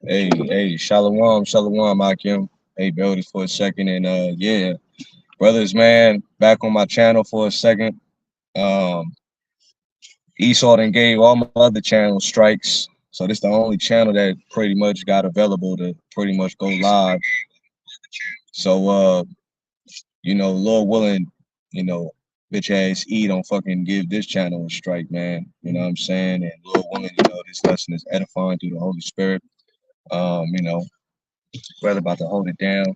Hey, shalom, Akim. Hey, bro, just for a second, and yeah, brothers, man, back on my channel for a second. Um, Esau done gave all my other channels strikes, so this the only channel that pretty much got available to pretty much go live. So, Lord willing, you know, bitch ass E don't fucking give this channel a strike, man. You know what I'm saying? And Lord willing, this lesson is edifying through the Holy Spirit. You know, brother about to hold it down.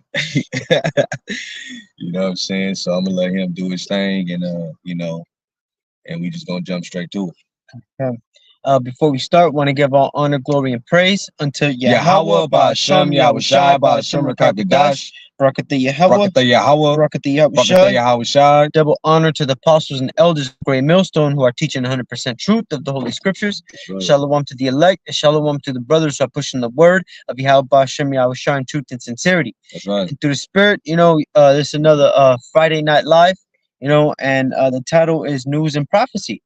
You know what I'm saying? So I'm gonna let him do his thing, and and we just gonna jump straight to it. Okay. Before we start, want to give all honor, glory, and praise unto Yahweh, Yahweh, Ba'ashem, Ba'ashem, Yahushai, Yahushai, Ba'ashem, Ba'ashem, Rakakadash, Rakakadash, Barakatah Yahweh, Brakata Yahweh, Barakatah Brakata Yahushai. Yahushai. Double honor to the apostles and elders of Great Millstone who are teaching 100% truth of the Holy Scriptures. Right. Shalom to the elect, and shalom to the brothers who are pushing the word of Yahweh, Ba'ashem, Yahushai in truth and sincerity. That's right. And through the Spirit, this is another Friday Night Live, and the title is News and Prophecy.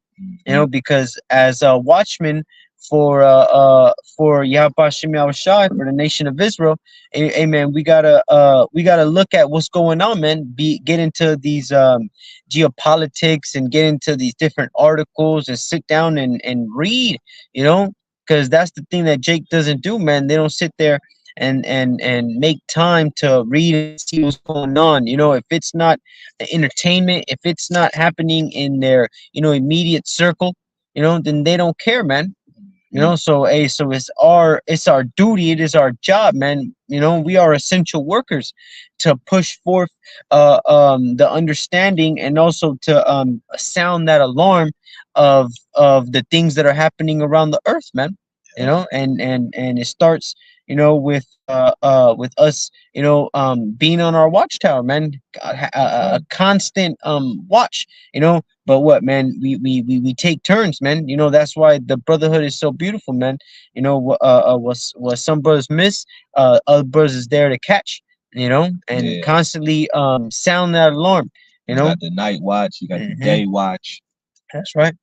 Because as a watchman for Yahweh Shem Shai, for the nation of Israel, amen. We gotta look at what's going on, man. Get into these geopolitics and get into these different articles and sit down and read, because that's the thing that Jake doesn't do, man. They don't sit there and make time to read and see what's going on. If it's not the entertainment, if it's not happening in their immediate circle, then they don't care, man. So it's our duty, it is our job, man. We are essential workers to push forth the understanding, and also to sound that alarm of the things that are happening around the earth, man. And it starts with us being on our watchtower, man. A constant watch, but what, man, we take turns, man. That's why the brotherhood is so beautiful, man. What some brothers miss, other brothers is there to catch, and Yeah. constantly sound that alarm. You got the night watch, you got the day watch. That's right.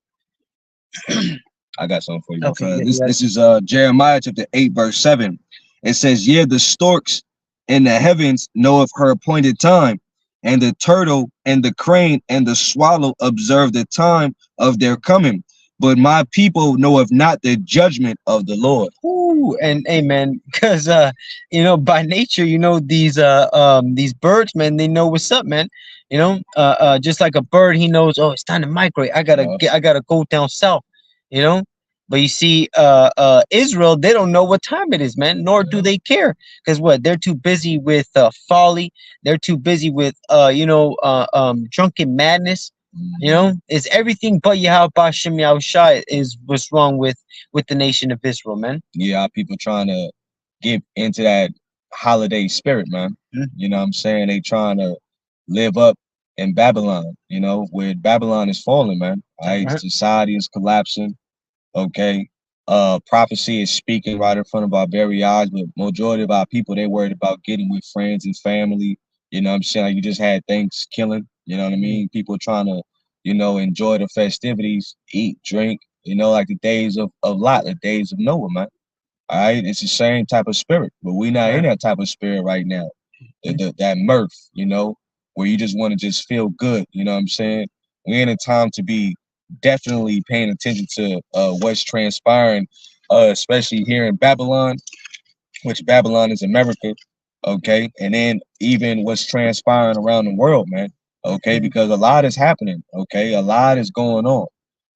I got something for you. Okay, This is Jeremiah chapter 8, verse 7. It says, "Yeah, the storks in the heavens know of her appointed time, and the turtle and the crane and the swallow observe the time of their coming. But my people know of not the judgment of the Lord." Ooh, and amen. Because by nature, these birds, man, they know what's up, man. Just like a bird, he knows, oh, it's time to migrate. I gotta go down south. You know. But you see, Israel, they don't know what time it is, man. Nor do they care, because what, they're too busy with folly. They're too busy with drunken madness. It's everything but Yahweh Bashem Yahushai is what's wrong with the nation of Israel, man. Yeah, people trying to get into that holiday spirit, man. You know what I'm saying? They trying to live up in Babylon, where Babylon is falling, man. All right, society is collapsing. Okay. Prophecy is speaking right in front of our very eyes, but majority of our people, they worried about getting with friends and family. You know what I'm saying? Like, you just had Thanksgiving, you know what I mean? People trying to, enjoy the festivities, eat, drink, like the days of Lot, the days of Noah, man. All right. It's the same type of spirit, but we're not in that type of spirit right now. That mirth, where you just want to just feel good. You know what I'm saying? We're in a time to be definitely paying attention to what's transpiring, especially here in Babylon, which Babylon is America. Okay. And then even what's transpiring around the world, man. Okay. Because a lot is happening. Okay. A lot is going on.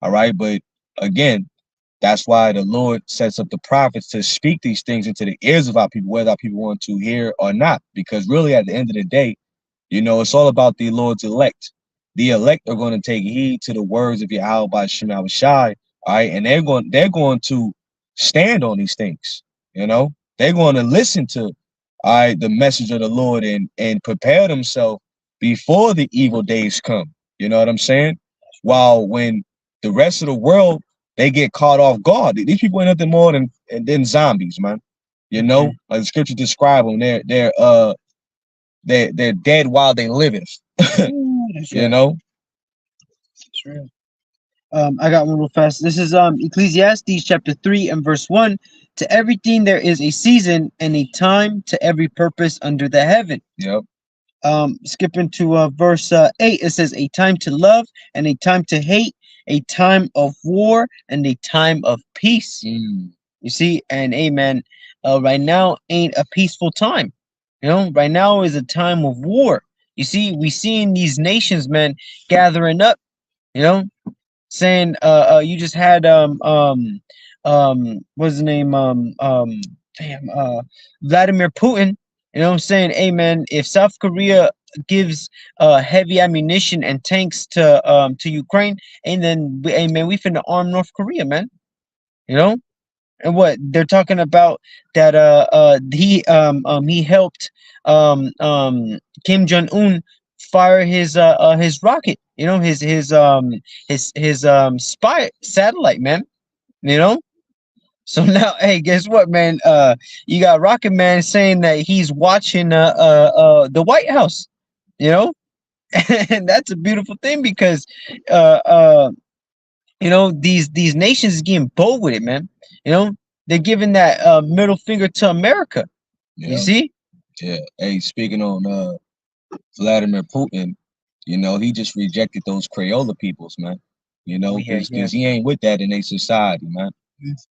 All right. But again, that's why the Lord sets up the prophets to speak these things into the ears of our people, whether our people want to hear or not. Because really, at the end of the day, it's all about the Lord's elect. The elect are going to take heed to the words of Yahweh by Shema Shai, all right, and they're going to stand on these things. They're going to listen to, all right, the message of the Lord, and prepare themselves before the evil days come. You know what I'm saying? While when the rest of the world, they get caught off guard. These people ain't nothing more than zombies, man. Like the scripture describe them, they're dead while they living. Ooh, that's you know. That's real. I got one real fast. This is Ecclesiastes chapter 3 and verse 1. To everything there is a season and a time to every purpose under the heaven. Yep. Skipping to verse 8, it says, a time to love and a time to hate, a time of war and a time of peace. Mm. You see, and amen. Right now ain't a peaceful time. Right now is a time of war. You see, we seeing these nations, man, gathering up, you know, saying you just had what's his name damn Vladimir Putin, saying, hey man, if South Korea gives heavy ammunition and tanks to Ukraine, and then hey man, we finna arm North Korea, man. you know and what they're talking about, that he helped Kim Jong Un fire his rocket, his spy satellite, man. You know. So now, hey, guess what, man? You got Rocket Man saying that he's watching the White House. You know, and that's a beautiful thing because uh uh these nations is getting bold with it, man. You know, they're giving that middle finger to America. You Yeah. see? Yeah. Hey, speaking on Vladimir Putin, he just rejected those Crayola peoples, man. Oh yeah, Because he ain't with that in a society, man.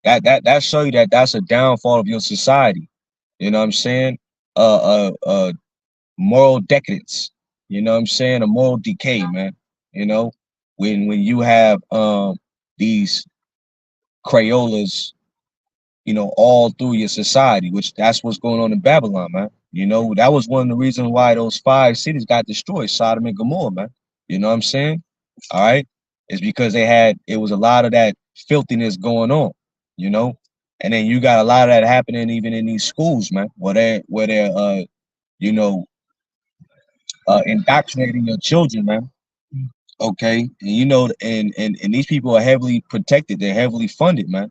That show you that that's a downfall of your society. You know what I'm saying? Moral decadence. You know what I'm saying? A moral decay, man. You know, when you have these Crayolas, all through your society, which that's what's going on in Babylon, man. That was one of the reasons why those five cities got destroyed, Sodom and Gomorrah, man. You know what I'm saying? All right. It's because it was a lot of that filthiness going on, you know? And then you got a lot of that happening even in these schools, man, where they're you know, indoctrinating your children, man. Okay. And and these people are heavily protected, they're heavily funded, man.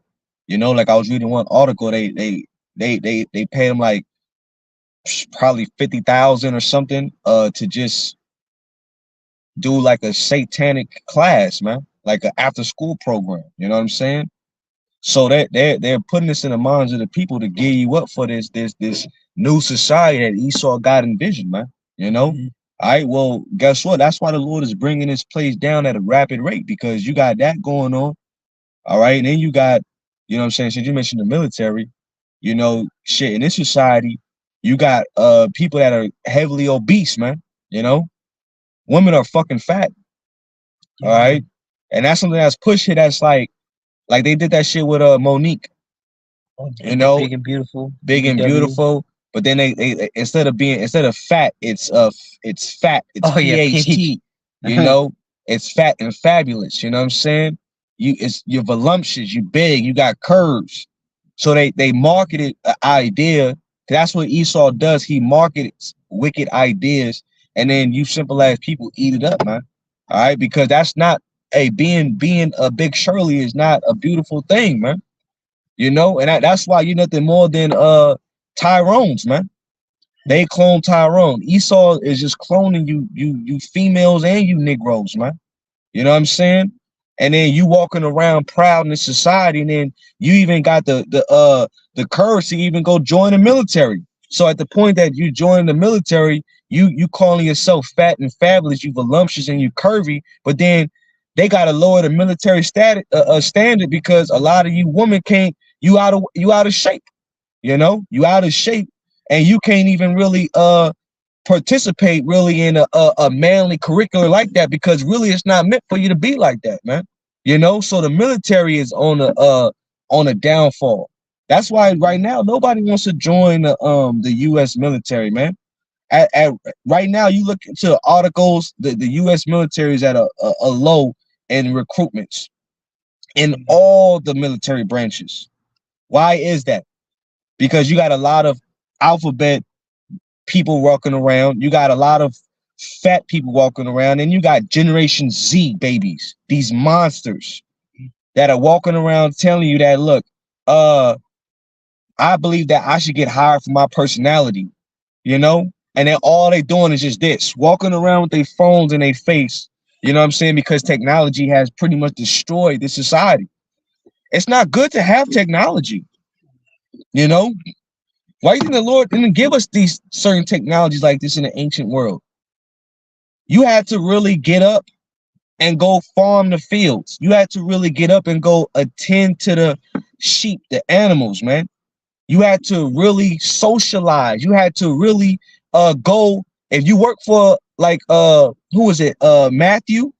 Like I was reading one article, they pay them like probably 50,000 or something to just do like a satanic class, man, like an after school program. You know what I'm saying? So they're putting this in the minds of the people to gear you up for this new society that Esau got envisioned, man. You know. Mhm. All right. Well, guess what? That's why the Lord is bringing this place down at a rapid rate, because you got that going on. All right. And then you got, what I'm saying, since you mentioned the military, shit in this society, you got people that are heavily obese, man. You know, women are fucking fat. All Yeah, right. And that's something that's pushed here. That's like they did that shit with Monique. oh, You know, big and beautiful, big and BBW. beautiful. But then they instead of fat, it's fat. It's Oh yeah, PHT. You know, it's fat and fabulous. You know what I'm saying? You're voluptuous. You big. You got curves. So they marketed an idea. That's what Esau does. He markets wicked ideas, and then you simple as people eat it up, man. All right, because that's not being a big Shirley is not a beautiful thing, man. And that's why you're nothing more than Tyrone's, man. They clone Tyrone. Esau is just cloning you females and you Negroes, man. You know what I'm saying? And then you walking around proud in this society, and then you even got the courage to even go join the military. So at the point that you join the military, you calling yourself fat and fabulous, you voluptuous and you curvy, but then they gotta lower the military standard because a lot of you women can't. You out of shape. You out of shape, and you can't even really participate really in a manly curricular like that, because really it's not meant for you to be like that, man. So the military is on a downfall. That's why right now nobody wants to join the US military, man. At right now, you look into articles, the US military is at a low in recruitments in all the military branches. Why is that? Because you got a lot of alphabet people walking around. You got a lot of fat people walking around, and you got Generation Z babies, these monsters that are walking around telling you that, look, I believe that I should get hired for my personality, and then all they doing is just this, walking around with their phones in their face, You know what I'm saying? Because technology has pretty much destroyed the society. It's not good to have technology. You know, why do you think the Lord didn't give us these certain technologies like this in the ancient world? You had to really get up and go farm the fields. You had to really get up and go attend to the sheep, the animals, man. You had to really socialize. You had to really go. If you work for like who was it? Matthew.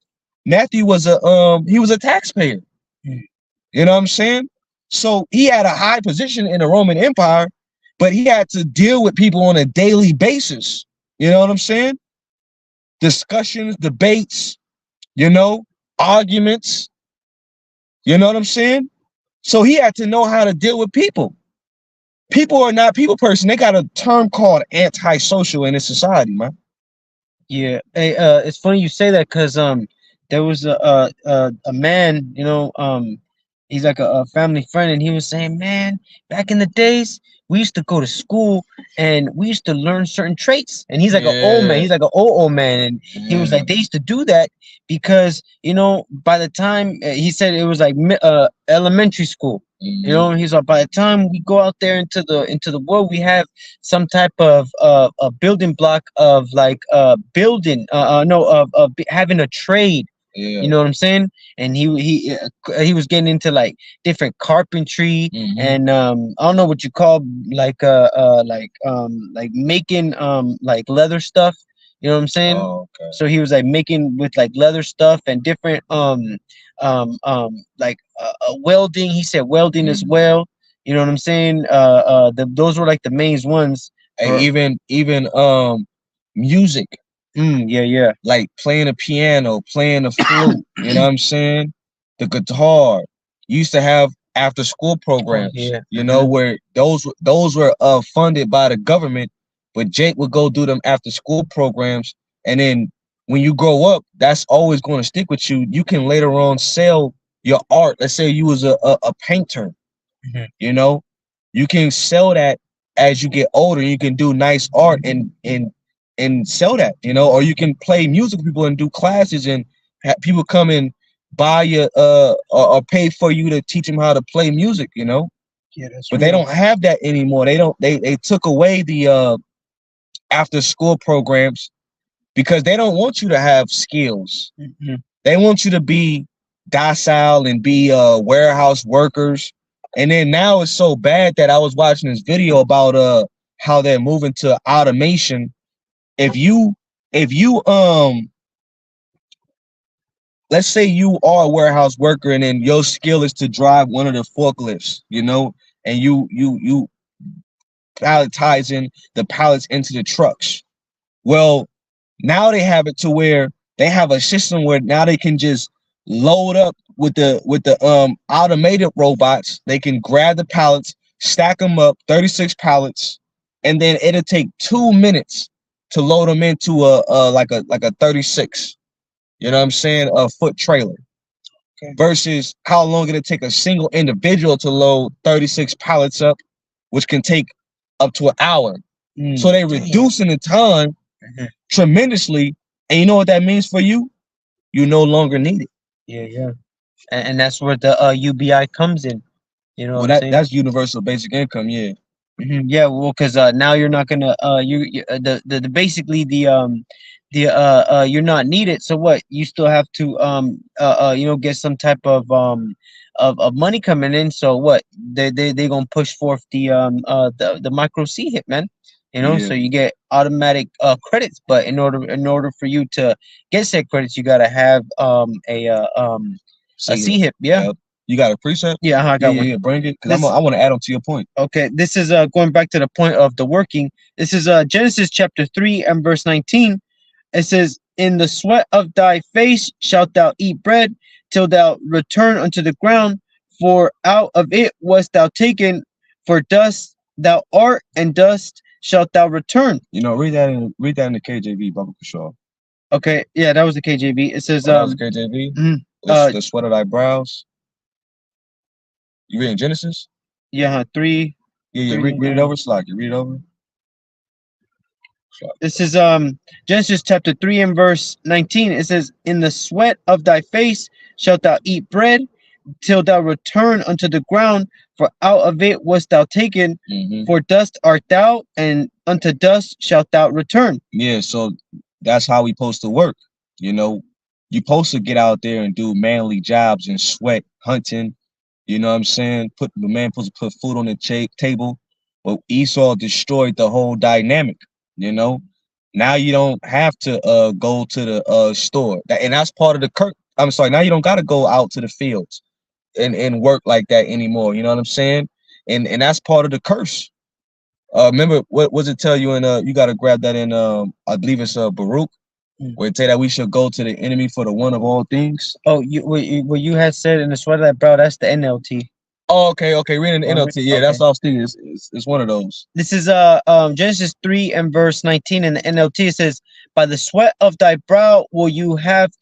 Matthew was he was a taxpayer. You know what I'm saying? So he had a high position in the Roman Empire, but he had to deal with people on a daily basis. You know what I'm saying? Discussions, debates, you know, arguments. You know what I'm saying? So he had to know how to deal with people. People are not people person. They got a term called antisocial in this society, man. Yeah, hey, it's funny you say that because there was a man, he's like a family friend, and he was saying, man, back in the days, we used to go to school and we used to learn certain traits. And he's like an old man, Yeah, he's like an old man, and he was yeah. like, they used to do that because by the time he said it was like elementary school. He's like, by the time we go out there into the world, we have some type of a building block of like building no of having a trade. Yeah. You know what I'm saying? And he was getting into like different carpentry and I don't know what you call like making like leather stuff. You know what I'm saying? Oh, okay. So he was like making with like leather stuff and different like welding. He said welding as well. You know what I'm saying? Those were like the main ones. And even music, Yeah, yeah. like playing a piano, playing a flute, you know what I'm saying? The guitar. You used to have after school Oh, programs, yeah. you know, where those were funded by the government, but Jake would go do them after school programs, and then when you grow up, that's always going to stick with you. You can later on sell your art. Let's say you was a painter, you know, you can sell that as you get older. You can do nice art and sell that, you know, or you can play music with people and do classes and have people come and buy you or pay for you to teach them how to play music, you know. Yeah, that's But they don't have that anymore. They took away the after school programs because they don't want you to have skills. They want you to be docile and be warehouse workers. And then now it's so bad that I was watching this video about how they're moving to automation. If you let's say you are a warehouse worker and then your skill is to drive one of the forklifts, you know, and you palletizing the pallets into the trucks. Well, now they have it to where they have a system where now they can just load up with the automated robots. They can grab the pallets, stack them up, 36 pallets, and then it'll take 2 minutes to load them into a 36. You know what I'm saying? A foot trailer. Okay. Versus how long it'll take a single individual to load 36 pallets up, which can take up to an hour. So they reducing the time tremendously. And you know what that means for you? You no longer need it. Yeah, yeah. And that's where the UBI comes in. You know Well, what I'm saying? that's universal basic income, yeah. Yeah, well, because now you're not gonna the basically the you're not needed. So what? You still have to get some type of money coming in. So what? They gonna push forth the micro C hit, man. So you get automatic credits, but in order for you to get said credits, you gotta have a C hip. Yeah. You got a precept? Yeah, I got one. Yeah, bring it because I want to add on to your point. Okay, this is going back to the point of the working. This is Genesis chapter 3 and verse 19. It says, "In the sweat of thy face shalt thou eat bread till thou return unto the ground, for out of it wast thou taken, for dust thou art, and dust shalt thou return." Read that in the KJV, Baba Kashaw. Okay, yeah, that was the KJV. It says, that was the KJV. The sweat of thy brows. You reading Genesis? Yeah, 3. Yeah, read it over, Slack. You read it over. This is Genesis chapter 3 and verse 19. It says, "In the sweat of thy face shalt thou eat bread till thou return unto the ground, for out of it wast thou taken, for dust art thou, and unto dust shalt thou return." Yeah, so that's how we supposed to work. You know, you supposed to get out there and do manly jobs and sweat hunting. You know what I'm saying? Put the man supposed to put food on the table, but Esau destroyed the whole dynamic. You know, now you don't have to go to the store, and that's part of the curse. I'm sorry. Now you don't got to go out to the fields and work like that anymore. You know what I'm saying? And that's part of the curse. Remember what was it tell you in you got to grab that in I believe it's Baruch, where it say that we should go to the enemy for the one of all things. Oh, what you had said in the sweater, that bro, that's the NLT. Oh, okay. Reading the NLT. Yeah, that's all I was thinking. It's one of those. This is Genesis 3 and verse 19 in the NLT. It says, "By the sweat of thy brow will you have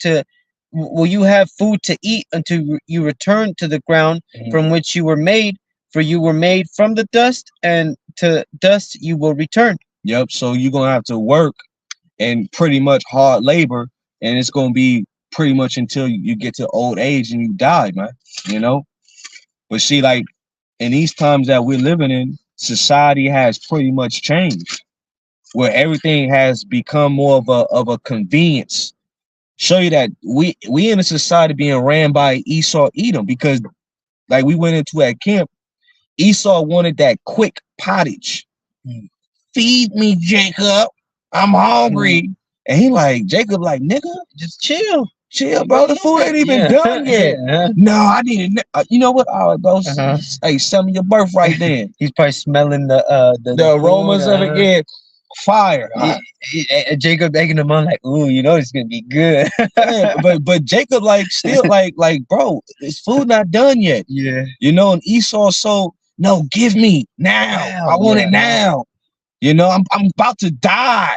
food to eat until you return to the ground from which you were made, for you were made from the dust, and to dust you will return." Yep. So you're gonna have to work and pretty much hard labor, and it's gonna be pretty much until you get to old age and you die, man. You know. But see, like in these times that we're living in, society has pretty much changed, where everything has become more of a convenience. Show you that we in a society being ran by Esau Edom, because like we went into at camp, Esau wanted that quick pottage. Feed me, Jacob. I'm hungry. And he like, Jacob like, nigga, just chill, bro. The food ain't even done yet. No, I need it. You know what? All right, bro. Hey, sell me your birthright then. He's probably smelling the aromas food, of it. Yeah, fire. Jacob egging him on like, ooh, you know it's gonna be good. Yeah, but Jacob like still like bro, this food not done yet. Yeah, you know, and Esau so no, give me now. I want it now. You know, I'm about to die.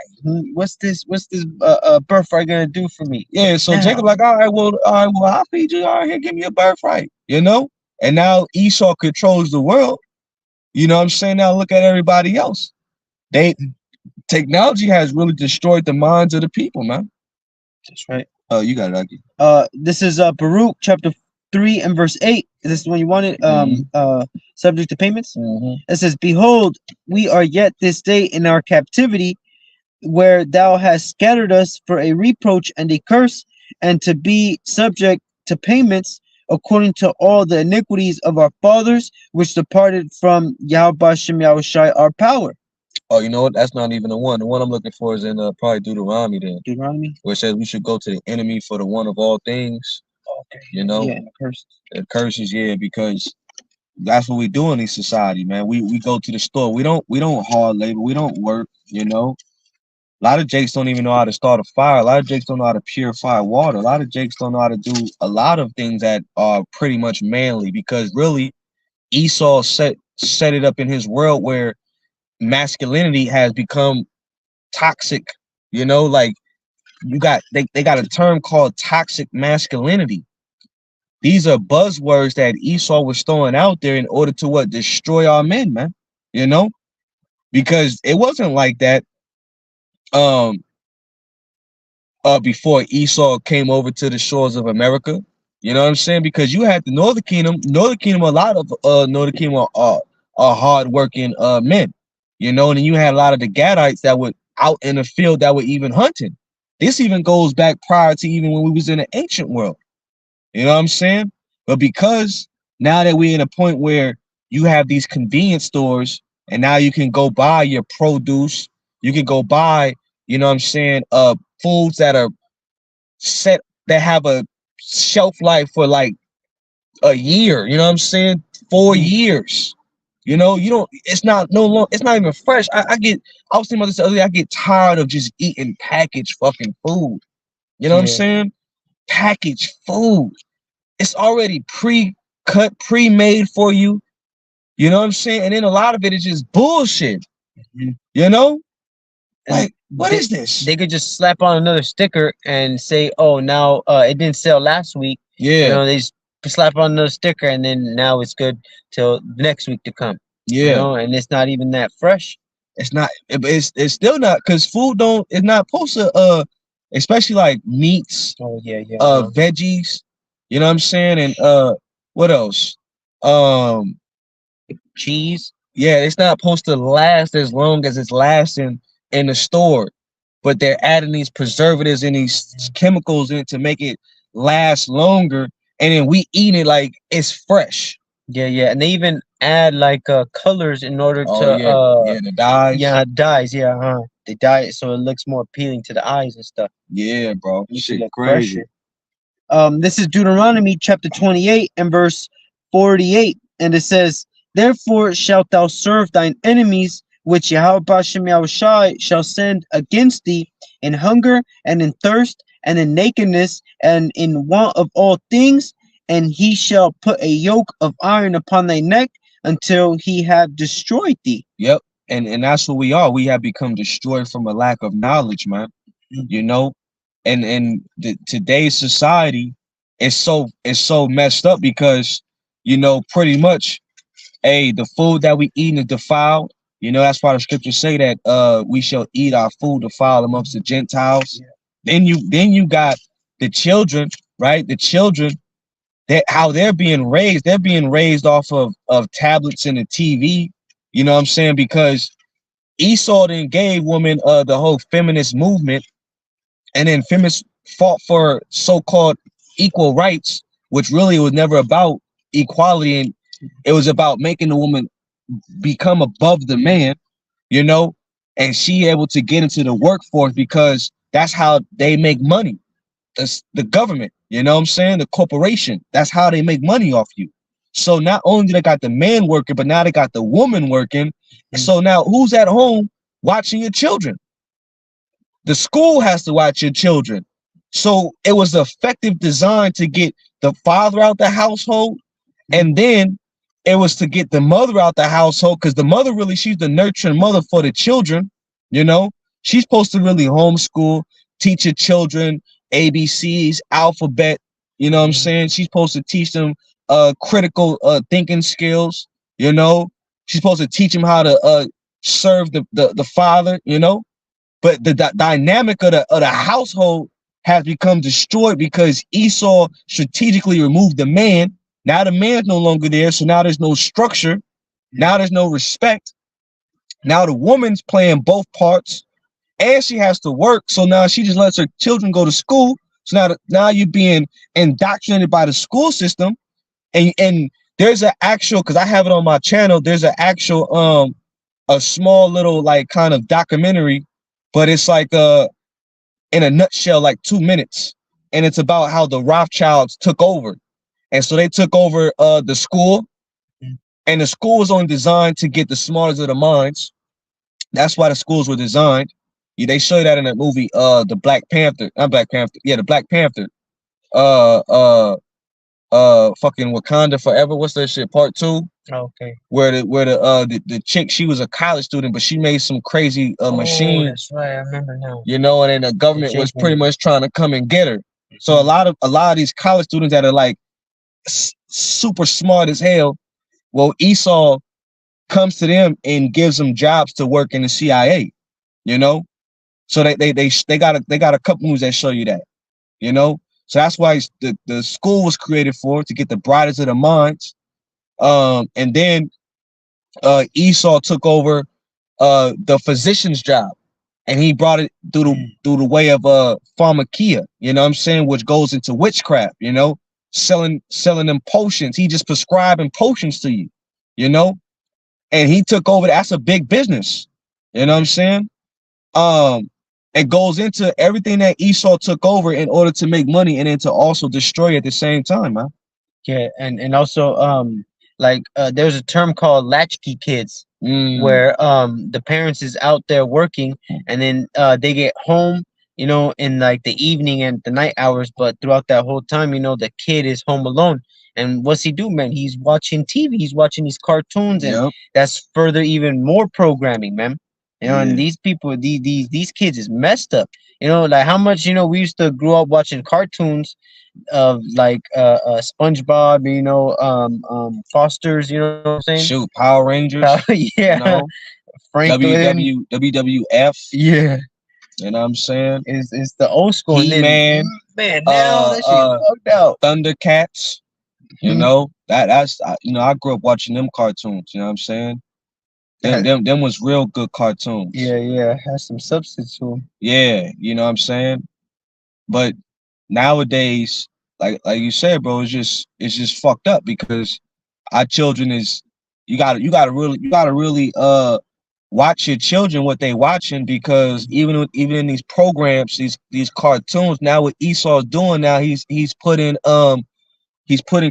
What's this birthright gonna do for me? Yeah, so now. Jacob like, all right, well, I'll feed you. All right, here, give me a birthright. You know, and now Esau controls the world. You know what I'm saying? Now look at everybody else. Technology has really destroyed the minds of the people, man. That's right. Oh, you got it, Aki. This is Baruch chapter 3 and verse 8. This is the one you wanted. Subject to payments. It says, "Behold, we are yet this day in our captivity, where thou hast scattered us for a reproach and a curse, and to be subject to payments, according to all the iniquities of our fathers, which departed from Yahweh Shem Yahushai our power." Oh, you know what? That's not even the one. The one I'm looking for is in probably Deuteronomy then. Deuteronomy? Where it says we should go to the enemy for the one of all things. Okay. You know? Yeah, the curses. The curses, yeah, because that's what we do in this society, man. We go to the store. We don't hard labor. We don't work, you know. A lot of jakes don't even know how to start a fire. A lot of jakes don't know how to purify water. A lot of jakes don't know how to do a lot of things that are pretty much manly, because really Esau set it up in his world where masculinity has become toxic. You know, like they got a term called toxic masculinity. These are buzzwords that Esau was throwing out there in order to destroy our men, man. You know, because it wasn't like that before Esau came over to the shores of America. You know what I'm saying? Because you had the Northern Kingdom. A lot of Northern Kingdom are hardworking men. You know, and then you had a lot of the Gadites that were out in the field that were even hunting. This even goes back prior to even when we was in the ancient world. You know what I'm saying? But because now that we're in a point where you have these convenience stores, and now you can go buy your produce, you can go buy, you know what I'm saying, foods that are set, that have a shelf life for like a year, you know what I'm saying? 4 years. You know, it's not even fresh. I was thinking about this the other day. I get tired of just eating packaged fucking food. You know what I'm saying? Packaged food. It's already pre-cut, pre-made for you. You know what I'm saying? And then a lot of it is just bullshit. You know? Like, what is this? They could just slap on another sticker and say, oh, now it didn't sell last week. Yeah. You know, they just slap on another sticker and then now it's good till next week to come. Yeah. You know, and it's not even that fresh. It's not. It's still not because food don't. It's not supposed to. Especially like meats, Oh yeah, yeah. veggies. You know what I'm saying? And what else? Um, Cheese. yeah, it's not supposed to last as long as it's lasting in the store, but they're adding these preservatives and these chemicals in it to make it last longer, and then we eat it like it's fresh. Yeah, yeah, and they even add like colors in order Oh to yeah, yeah, the dyes. yeah, dyes, yeah, they dye it so it looks more appealing to the eyes and stuff. Yeah, bro, Make it shit look crazy. fresher. This is Deuteronomy chapter 28 and verse 48, and it says, "Therefore shalt thou serve thine enemies, which Yahweh Bashem Yahushai shall send against thee, in hunger and in thirst and in nakedness and in want of all things, and he shall put a yoke of iron upon thy neck until he have destroyed thee." Yep, and that's what we are. We have become destroyed from a lack of knowledge, man. You know, and today's society is so messed up because pretty much, hey, the food that we eat is defiled. That's why the scriptures say that we shall eat our food defiled amongst the Gentiles. Then you got the children, right? The children, that how they're being raised off of tablets and the TV. You know what I'm saying? Because Esau then gave women the whole feminist movement, and then feminists fought for so-called equal rights, which really was never about equality, and it was about making the woman become above the man, you know, and she able to get into the workforce because that's how they make money. That's the government, you know what I'm saying? The corporation. That's how they make money off you. So not only do they got the man working, but now they got the woman working. So now who's at home watching your children? The school has to watch your children. So it was an effective design to get the father out the household, and then it was to get the mother out the household, because the mother really, she's the nurturing mother for the children. You know, she's supposed to really homeschool, teach your children ABCs, alphabet. You know what I'm saying? She's supposed to teach them critical thinking skills. You know, she's supposed to teach them how to serve the father. You know, but the dynamic of the household has become destroyed because Esau strategically removed the man. Now the man's no longer there, so now there's no structure. Now there's no respect. Now the woman's playing both parts, and she has to work. So now she just lets her children go to school. So now you're being indoctrinated by the school system, and there's an actual, because I have it on my channel. There's an actual a small little like kind of documentary, but it's like in a nutshell, like 2 minutes, and it's about how the Rothschilds took over. And so they took over the school, and the school was only designed to get the smartest of the minds. That's why the schools were designed. Yeah, they show you that in that movie, the Black Panther, not Black Panther, yeah, the Black Panther, uh, uh, fucking Wakanda Forever. What's that shit? Part two. Okay. Where the chick, she was a college student, but she made some crazy machine. That's right. I remember now. And then the government was pretty much trying to come and get her. So a lot of these college students that are like super smart as hell, well, Esau comes to them and gives them jobs to work in the CIA. You know, so they got a couple movies that show you that. You know, so that's why the school was created for, to get the brightest of the minds. And then Esau took over the physician's job, and he brought it through the way of pharmakia, you know what I'm saying, which goes into witchcraft, selling them potions. He just prescribing potions to you, you know, and he took over. That's a big business, you know what I'm saying. It goes into everything that Esau took over in order to make money and then to also destroy at the same time, man. Yeah, and also like there's a term called latchkey kids, where the parents is out there working, and then they get home, in like the evening and the night hours, but throughout that whole time, the kid is home alone. And what's he do, man? He's watching TV, he's watching these cartoons, and that's further even more programming, man. And these people, these kids is messed up. Like how much, we used to grow up watching cartoons of like SpongeBob, Foster's, you know what I'm saying? Shoot, Power Rangers. Yeah. Franklin. WWF. Yeah, You know what I'm saying? it's the old school. And then He-Man. man, now that shit fucked out. Thundercats. You know that's you know I grew up watching them cartoons. You know what I'm saying? Them was real good cartoons. Yeah, has some substance to them. Yeah, you know what I'm saying? But nowadays, like you said, bro, it's just fucked up because our children is you gotta really watch your children what they watching because even in these programs, these cartoons, now what Esau's doing now, he's putting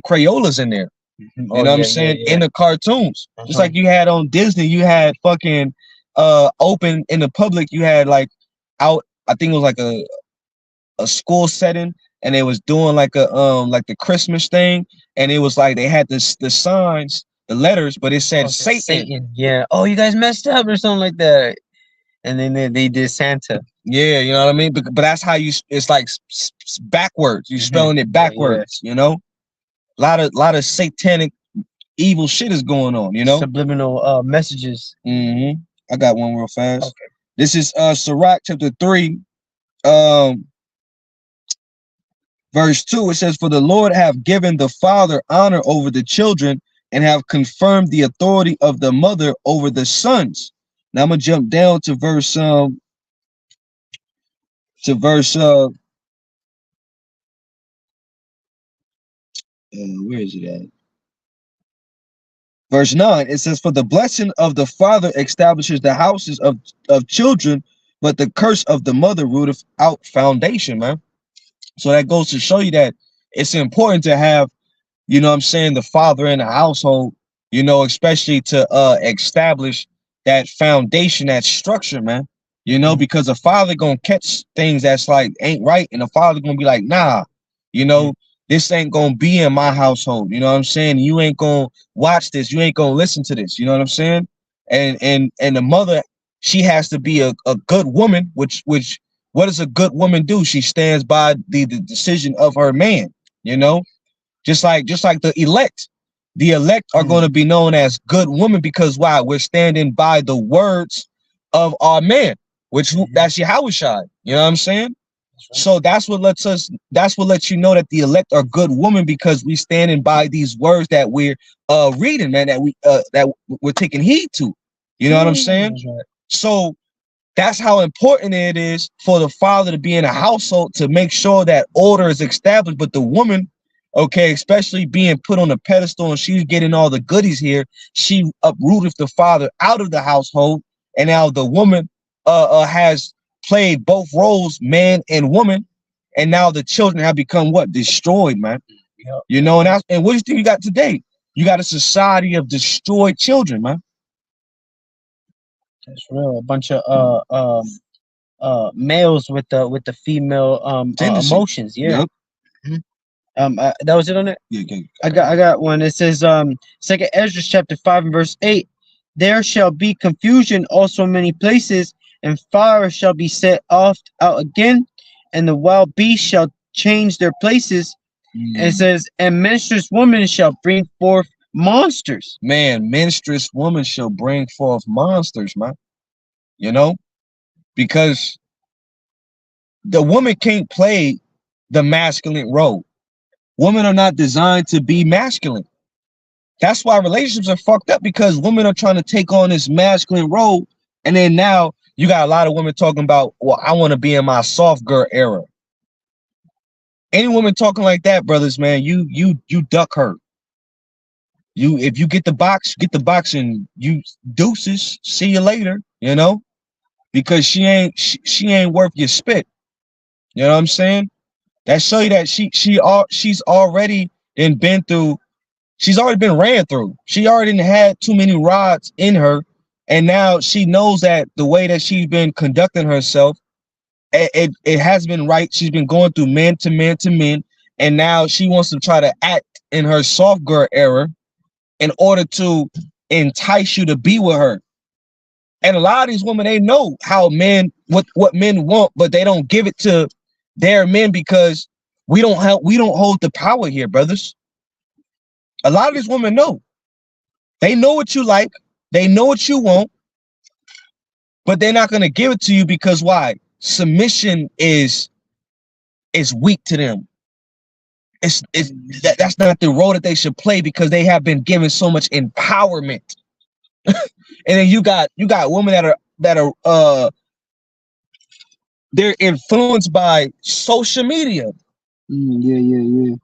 Crayolas in there. You Oh know what I'm yeah, saying? In the cartoons. Just like you had on Disney, you had fucking open in the public, you had like out, I think it was like a school setting, and they was doing like the Christmas thing, and it was like they had the signs, the letters, but it said Satan. Satan. Yeah. Oh, you guys messed up or something like that. And then they did Santa. Yeah, you know what I mean? But that's how it's like backwards. You spelling it backwards, you know? A lot of satanic evil shit is going on, you know? Subliminal messages. I got one real fast. Okay. This is Sirach chapter 3, verse 2. It says, "For the Lord have given the father honor over the children, and have confirmed the authority of the mother over the sons." Now I'm gonna jump down to verse where is it at? Verse 9, it says, "For the blessing of the father establishes the houses of children, but the curse of the mother rooteth out foundation," man. So that goes to show you that it's important to have, you know what I'm saying, the father in the household, you know, especially to establish that foundation, that structure, man. You know, because a father gonna catch things that's like ain't right, and a father gonna be like, nah, you know, this ain't gonna be in my household. You know what I'm saying? You ain't gonna watch this, you ain't gonna listen to this, you know what I'm saying? And the mother, she has to be a good woman, which what does a good woman do? She stands by the decision of her man, you know, just like the elect. The elect are going to be known as good women because why? We're standing by the words of our man, which that's Yahushua. You know what I'm saying? So that's what lets you know that the elect are good women, because we standing by these words that we're reading, man, that we're taking heed to. You know what I'm saying? So that's how important it is for the father to be in a household to make sure that order is established. But the woman, okay, especially being put on a pedestal and she's getting all the goodies here, she uprooted the father out of the household, and now the woman has played both roles, man and woman, and now the children have become what? Destroyed, man. Yep. You know, and what do you think you got today? You got a society of destroyed children, man. That's real. A bunch of males with the female emotions. Yeah. Yep. That was it on it. Yeah, okay. I got one. It says Second Ezra chapter 5 and verse 8. There shall be confusion also in many places, and fire shall be set off out again, and the wild beasts shall change their places. And it says, and menstruous women shall bring forth monsters. Man, menstruous woman shall bring forth monsters, man. You know, because the woman can't play the masculine role. Women are not designed to be masculine. That's why relationships are fucked up, because women are trying to take on this masculine role, and then now you got a lot of women talking about, well, I want to be in my soft girl era. Any woman talking like that, brothers, man, you duck her. If you get the box, and you deuces, see you later, you know, because she ain't worth your spit. You know what I'm saying? That show you that she's already been through. She's already been ran through. She already had too many rods in her, and now she knows that the way that she's been conducting herself, it has been right. She's been going through men to men to men, and now she wants to try to act in her soft girl era in order to entice you to be with her. And a lot of these women, they know how what men want, but they don't give it to their men because we don't hold the power here, brothers. A lot of these women know. They know what you like. They know what you want. but they're not gonna give it to you because why? Submission is weak to them. It's that's not the role that they should play because they have been given so much empowerment. And then you got women that are they're influenced by social media. Yeah.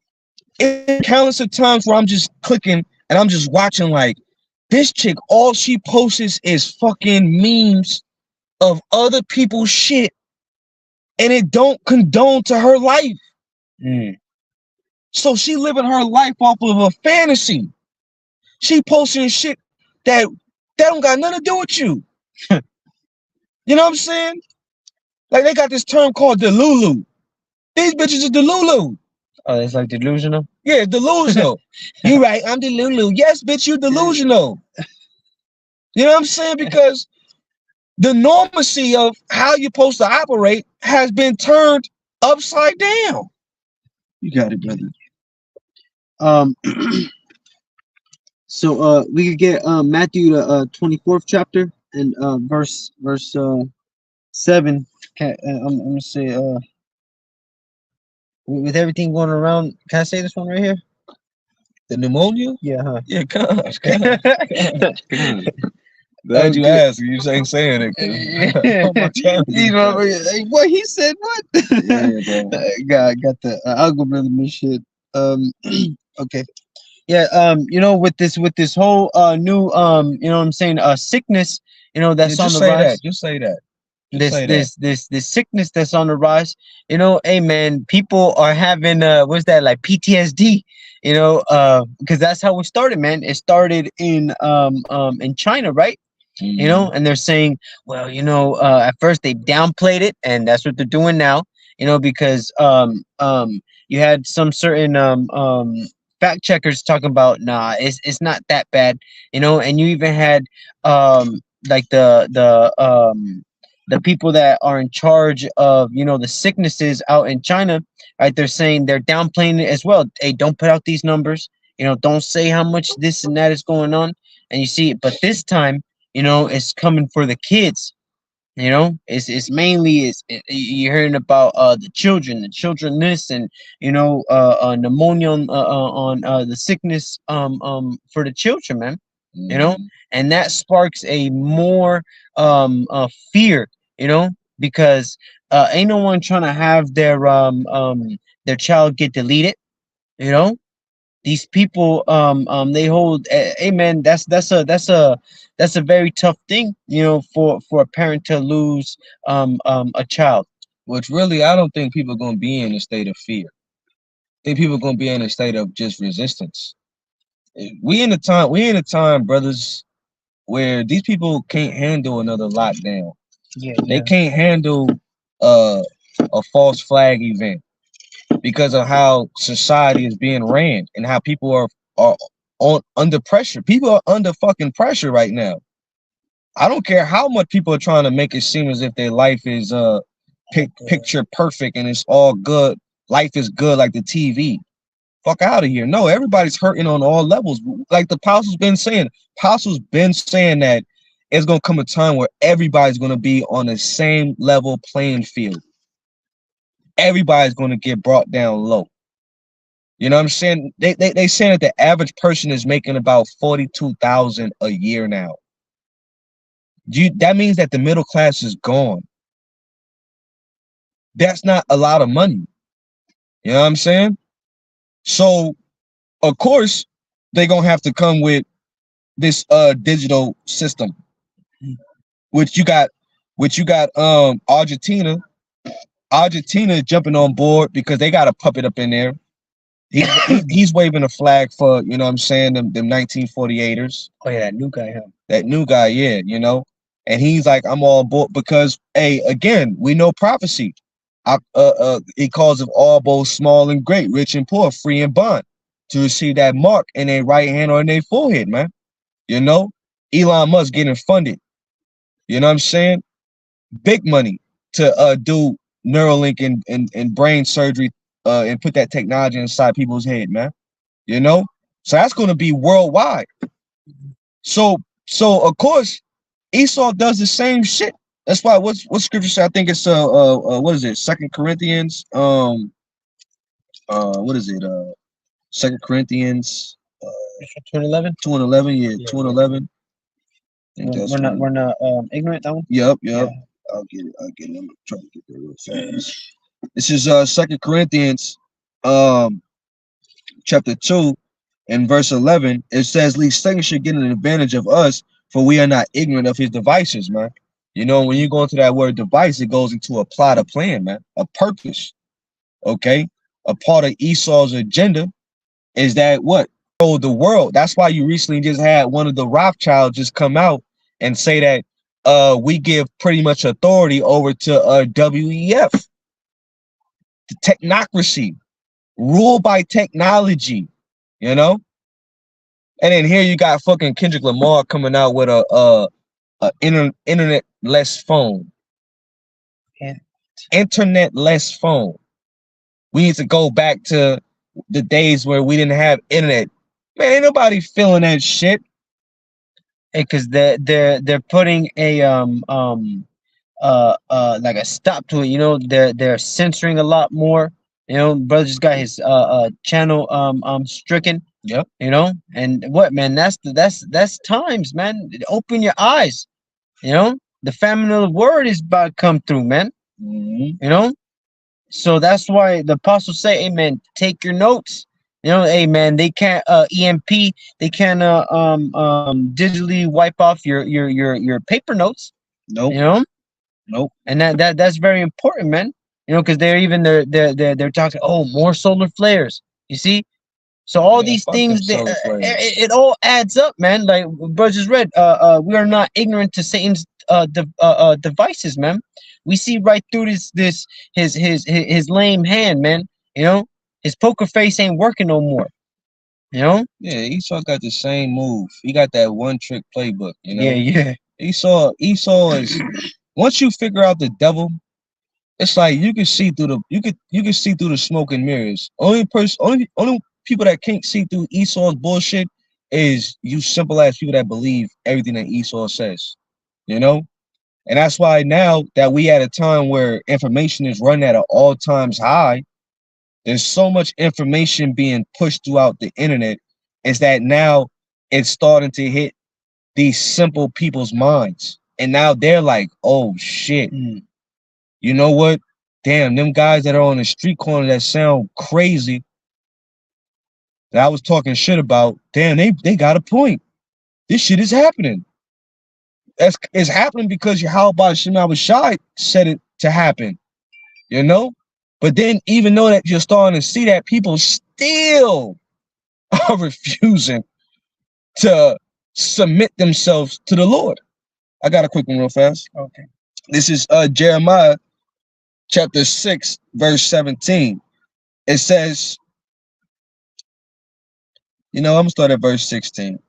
It's countless of times where I'm just clicking and I'm just watching like this chick, all she posts is fucking memes of other people's shit, and it don't condone to her life. Mm. So she living her life off of a fantasy. She posting shit that don't got nothing to do with you. You know what I'm saying? Like they got this term called delulu. These bitches is delulu. Oh, it's like delusional. Yeah, delusional. You right, I'm delulu. Yes, bitch, you delusional. You know what I'm saying? Because the normacy of how you're supposed to operate has been turned upside down. You got it, brother. Um. So we could get Matthew the 24th chapter and verse 7. I'm gonna say with everything going around. Can I say this one right here? The pneumonia? Yeah, huh? Yeah, gosh, gosh. Glad you Okay. asked. You ain't saying it. These motherfuckers, like, what he said? What? got the algorithm and shit. Okay. Yeah. With this whole new what I'm saying, sickness, that's on just the say rise. that. Just say that. Just This say that. this sickness that's on the rise. Hey man, people are having what's that, like PTSD? Because that's how it started, man. It started in China, right? And they're saying, well, at first they downplayed it, and that's what they're doing now. Because you had some certain fact checkers talking about, nah, it's not that bad. And you even had like the people that are in charge of the sicknesses out in China, right? They're saying they're downplaying it as well. Hey, don't put out these numbers. Don't say how much this and that is going on. And you see, but this time, it's coming for the kids. It's mainly you're hearing about the children this, and pneumonia on the sickness for the children, man. And that sparks a more fear, because ain't no one trying to have their child get deleted. you know these people they hold hey man, that's a very tough thing, for a parent to lose a child. Which really, I don't think people are gonna be in a state of fear. I think people are gonna be in a state of just resistance. We in a time, brothers, where these people can't handle another lockdown. They can't handle uh, a false flag event because of how society is being ran and how people are on under pressure. People are under fucking pressure right now. I don't care how much people are trying to make it seem as if their life is picture perfect and it's all good. Life is good like the TV. Fuck out of here. No, everybody's hurting on all levels. Like the apostle's been saying. Apostle's been saying that it's gonna come a time where everybody's gonna be on the same level playing field. Everybody's gonna get brought down low. You know what I'm saying? They saying that the average person is making about 42,000 a year now. That means that the middle class is gone. That's not a lot of money. You know what I'm saying? So of course they're gonna have to come with this digital system, which you got Argentina. Argentina is jumping on board because they got a puppet up in there. He's waving a flag for, you know what I'm saying, them 1948ers. Oh yeah, that new guy, huh? That new guy, yeah, and he's like, I'm all aboard because, hey, again, we know prophecy. He calls of all, both small and great, rich and poor, free and bond, to receive that mark in their right hand or in their forehead, man. Elon Musk getting funded. You know what I'm saying? Big money to do Neuralink and brain surgery and put that technology inside people's head, man. So that's going to be worldwide. So of course Esau does the same shit. That's why what scripture say? I think it's what is it? Second Corinthians what is it? Second Corinthians 2:11. 2:11. Yeah, Yeah, 2:11. I think that's what we're it. not ignorant that one. Yep, Yeah. yep. I'll get it. I'll get it. I'm trying to get there real fast. This is Second Corinthians um chapter 2 and verse 11. It says, "Least Satan should get an advantage of us, for we are not ignorant of his devices, man." You know, when you go into that word device, it goes into a plot, a plan, man, a purpose. Okay, a part of Esau's agenda is that what? Oh, the world. That's why you recently just had one of the Rothschilds just come out and say that we give pretty much authority over to WEF, the technocracy, ruled by technology, you know? And then here you got fucking Kendrick Lamar coming out with a internet less phone. Yeah. Internet less phone. We need to go back to the days where we didn't have internet. Man, ain't nobody feeling that shit. Because they're putting a like a stop to it. You know, they're censoring a lot more. You know, brother just got his channel stricken. Yep. You know, and what, man? That's times, man. Open your eyes. You know, the famine of the word is about to come through, man. Mm-hmm. You know, so that's why the apostles say, "Hey, man, take your notes." You know, hey, man, they can't EMP, they can't digitally wipe off your paper notes. Nope. You know, Nope. and that's very important, man. You know, because they're talking, oh, more solar flares. You see, so all Man, these fuck them things, solar flares. it all adds up, man. Like bro just read, we are not ignorant to Satan's devices, man. We see right through this his lame hand, man. You know, his poker face ain't working no more. You know? Yeah, Esau got the same move. He got that one trick playbook, you Yeah, know. yeah. Esau is once you figure out the devil, it's like you can see through the you can see through the smoke and mirrors. Only people that can't see through Esau's bullshit is you simple ass people that believe everything that Esau says. You know? And that's why now that we at a time where information is running at an all times high, there's so much information being pushed throughout the internet, is that now it's starting to hit these simple people's minds. And now they're like, oh shit, Mm. you know what? Damn, them guys that are on the street corner that sound crazy that I was talking shit about, damn, they got a point. This shit is happening. It's happening because how about Shema Shai said it to happen, you know? But then even though that you're starting to see that, people still are refusing to submit themselves to the Lord. I got a quick one real fast. Okay. This is Jeremiah chapter 6, verse 17. It says, I'm gonna start at verse 16.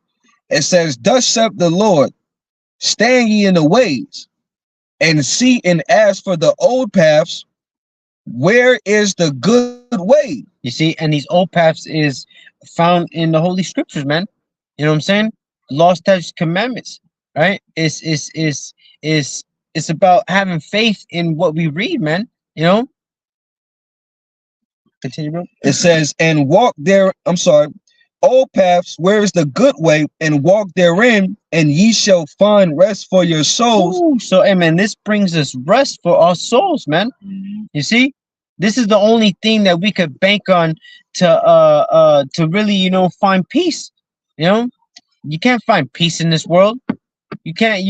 It says, "Thus saith the Lord, stand ye in the ways, and see and ask for the old paths, where is the good way?" You see, and these old paths is found in the Holy Scriptures, man. You know what I'm saying? Law, statutes, commandments, right? It's about having faith in what we read, man. You know. Continue, bro. It says, "And walk there." I'm sorry. "Old paths, where is the good way, and walk therein, and ye shall find rest for your souls." Ooh, so, hey, man, this brings us rest for our souls, man. You see, this is the only thing that we could bank on to really, find peace. You know, you can't find peace in this world. You can't.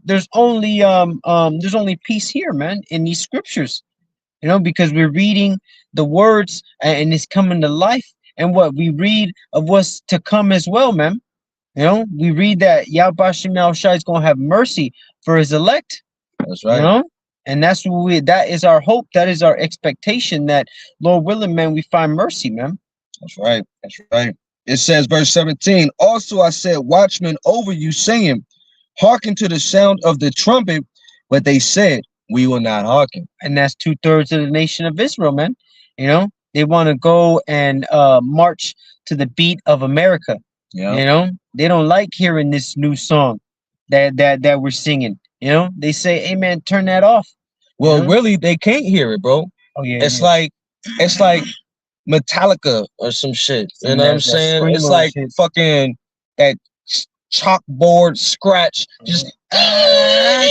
There's only peace here, man, in these scriptures. You know, because we're reading the words and it's coming to life, and what we read of what's to come as well, man. You know, we read that Yahweh Shai is gonna have mercy for his elect. That's You right. know, and that is our hope, that is our expectation, that Lord willing, man, we find mercy, man. That's right. That's right. It says, verse 17, "Also I said watchmen over you, saying, hearken to the sound of the trumpet, but they said, we will not hearken." And that's 2/3 of the nation of Israel, man. You know, they want to go and march to the beat of America. Yeah. You know, they don't like hearing this new song that we're singing. They say, "Hey man, turn that off." Well, really, they can't hear it, bro. Oh yeah, It's like it's like Metallica or some shit. You know what I'm saying? It's like fucking that chalkboard scratch. Just what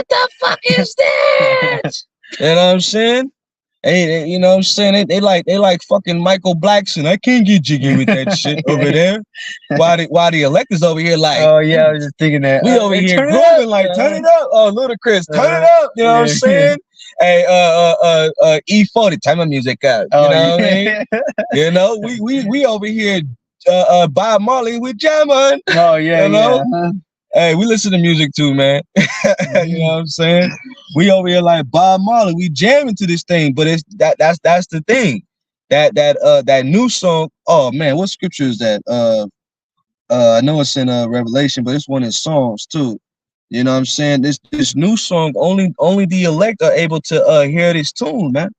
the fuck is that? You know what I'm saying? Hey, you know what I'm saying? They like fucking Michael Blackson. I can't get jiggy with that shit over there. Why the electors over here like? Oh yeah, I was just thinking that. We over here grooving like turn it up. Oh, Ludacris, turn it up. You know what I'm saying? Hey, E40, turn my music up. You know what I mean? You know, we over here, Bob Marley with Jamon. Oh yeah, you know? Hey, we listen to music too, man. You know what I'm saying? We over here like Bob Marley. We jamming to this thing, but that's the thing. That new song. Oh man, what scripture is that? I know it's in Revelation, but it's one in Psalms too. You know what I'm saying? This new song, only the elect are able to hear this tune, man.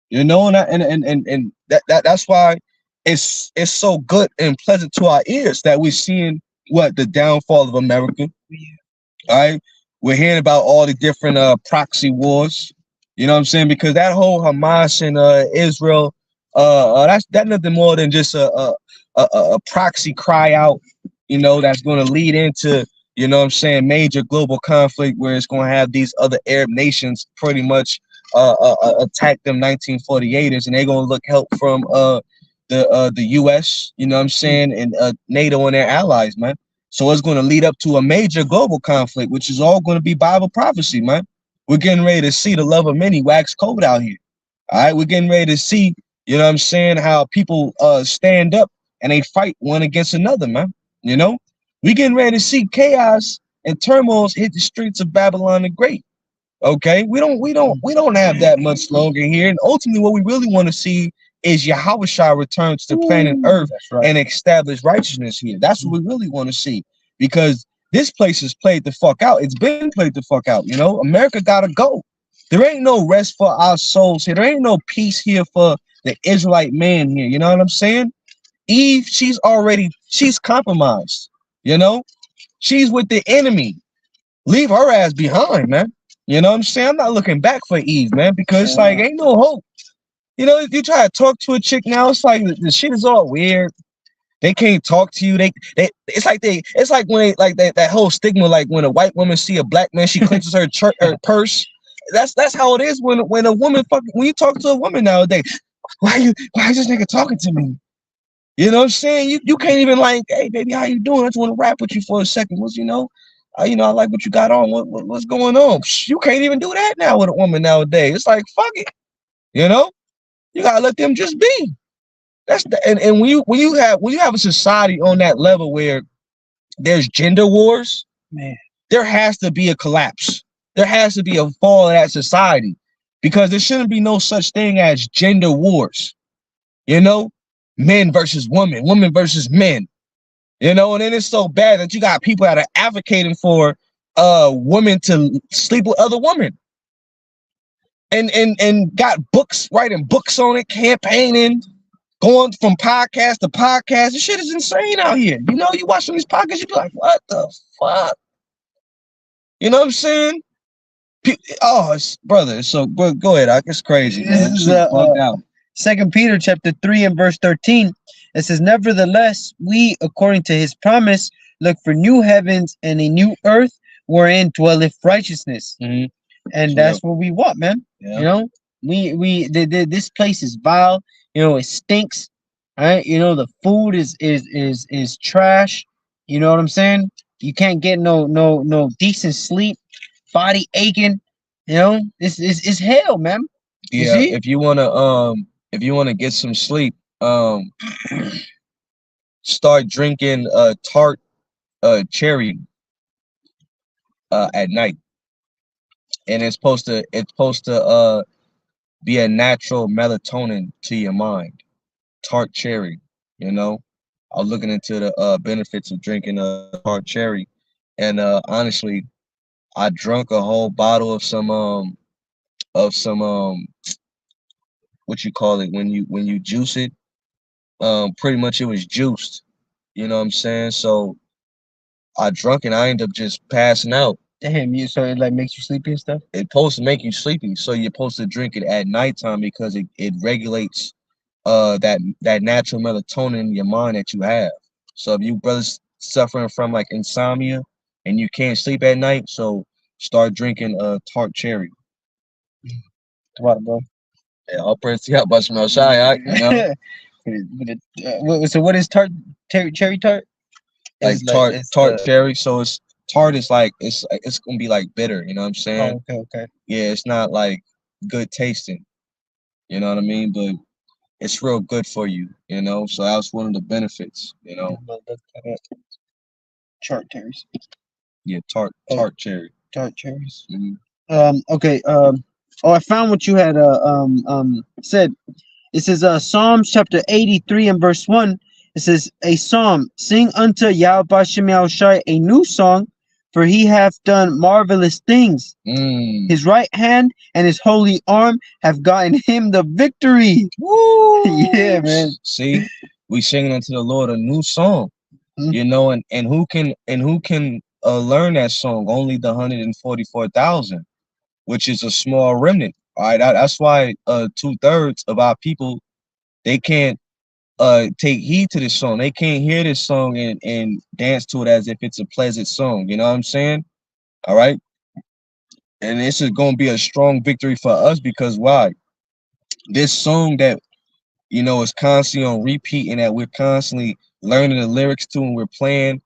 You know, and that's why it's so good and pleasant to our ears that we're seeing what the downfall of America. All right, we're hearing about all the different proxy wars. You know what I'm saying? Because that whole Hamas and Israel, that's nothing more than just a proxy cry out. You know, that's going to lead into, you know what I'm saying, major global conflict where it's going to have these other Arab nations pretty much attack them 1948ers, and they're going to look help from the US, you know what I'm saying, and NATO and their allies, man. So it's going to lead up to a major global conflict, which is all going to be Bible prophecy, man. We're getting ready to see the love of many wax cold out here. All right, we're getting ready to see, you know what I'm saying, how people stand up and they fight one against another, man. You know, we getting ready to see chaos and turmoils hit the streets of Babylon the Great. Okay, we don't have that much longer here, and ultimately, what we really want to see is Yahushua return to the planet Earth and establish righteousness here. That's what we really want to see, because this place is played the fuck out. It's been played the fuck out. You know, America gotta go. There ain't no rest for our souls here. There ain't no peace here for the Israelite man here. You know what I'm saying? Eve, she's compromised. You know, she's with the enemy. Leave her ass behind, man. You know what I'm saying? I'm not looking back for Eve, man, because it's like ain't no hope. You know, if you try to talk to a chick now, it's like the shit is all weird. They can't talk to you. It's like when that whole stigma, like when a white woman see a black man, she clenches her purse. That's how it is when a woman when you talk to a woman nowadays. Why is this nigga talking to me? You know what I'm saying? You can't even like, hey baby, how you doing? I just want to rap with you for a second. I like what you got on. What's going on? You can't even do that now with a woman nowadays. It's like fuck it. You know, you gotta let them just be. And when you have a society on that level where there's gender wars, man, there has to be a collapse. There has to be a fall of that society, because there shouldn't be no such thing as gender wars. You know, men versus women versus men. You know, and then it's so bad that you got people that are advocating for women to sleep with other women. And got books, writing books on it, campaigning, going from podcast to podcast. This shit is insane out here. You know, you watch some of these podcasts, you be like, what the fuck? You know what I'm saying? Oh, brother. So go ahead. It's crazy. This is out. 2 Peter chapter 3 and verse 13. It says, nevertheless, we, according to his promise, look for new heavens and a new earth wherein dwelleth righteousness. And that's what we want, man. You know, this place is vile. You know, it stinks. All right. You know, the food is trash. You know what I'm saying? You can't get no decent sleep. Body aching. You know, it's hell, man. Yeah. If you wanna get some sleep, start drinking tart cherry at night, and it's supposed to be a natural melatonin to your mind. Tart cherry, you know. I was looking into the benefits of drinking tart cherry, and honestly, I drunk a whole bottle of some what you call it when you juice it. Pretty much it was juiced. You know what I'm saying? So I drunk and I ended up just passing out. Damn, you so it like makes you sleepy and stuff. It's supposed to make you sleepy, so you're supposed to drink it at nighttime because it regulates that natural melatonin in your mind that you have. So if you brothers suffering from like insomnia and you can't sleep at night, so start drinking tart cherry. What, bro? Yeah, I'll press the up, but smell shy, you know, So what is cherry tart? like Is like it's tart cherry. So it's tart is like it's gonna be like bitter. You know what I'm saying? okay, okay. Yeah, it's not like good tasting. You know what I mean? But it's real good for you. You know, so that's one of the benefits. You know, Tart cherries. yeah, Oh, tart cherry. tart cherries. Hmm. Okay. Oh, I found what you had said. It says Psalms chapter 83 and verse 1. It says, a psalm, sing unto Yahweh Shem Shai a new song, for he hath done marvelous things. Mm. His right hand and his holy arm have gotten him the victory. Woo! Yeah, man. See, we singing unto the Lord a new song. Hmm. You know, and who can learn that song? Only the 144,000, which is a small remnant. All right, that's why 2/3 of our people they can't take heed to this song. They can't hear this song and dance to it as if it's a pleasant song. You know what I'm saying? All right, and this is going to be a strong victory for us because why? This song that is constantly on repeat and that we're constantly learning the lyrics to and we're playing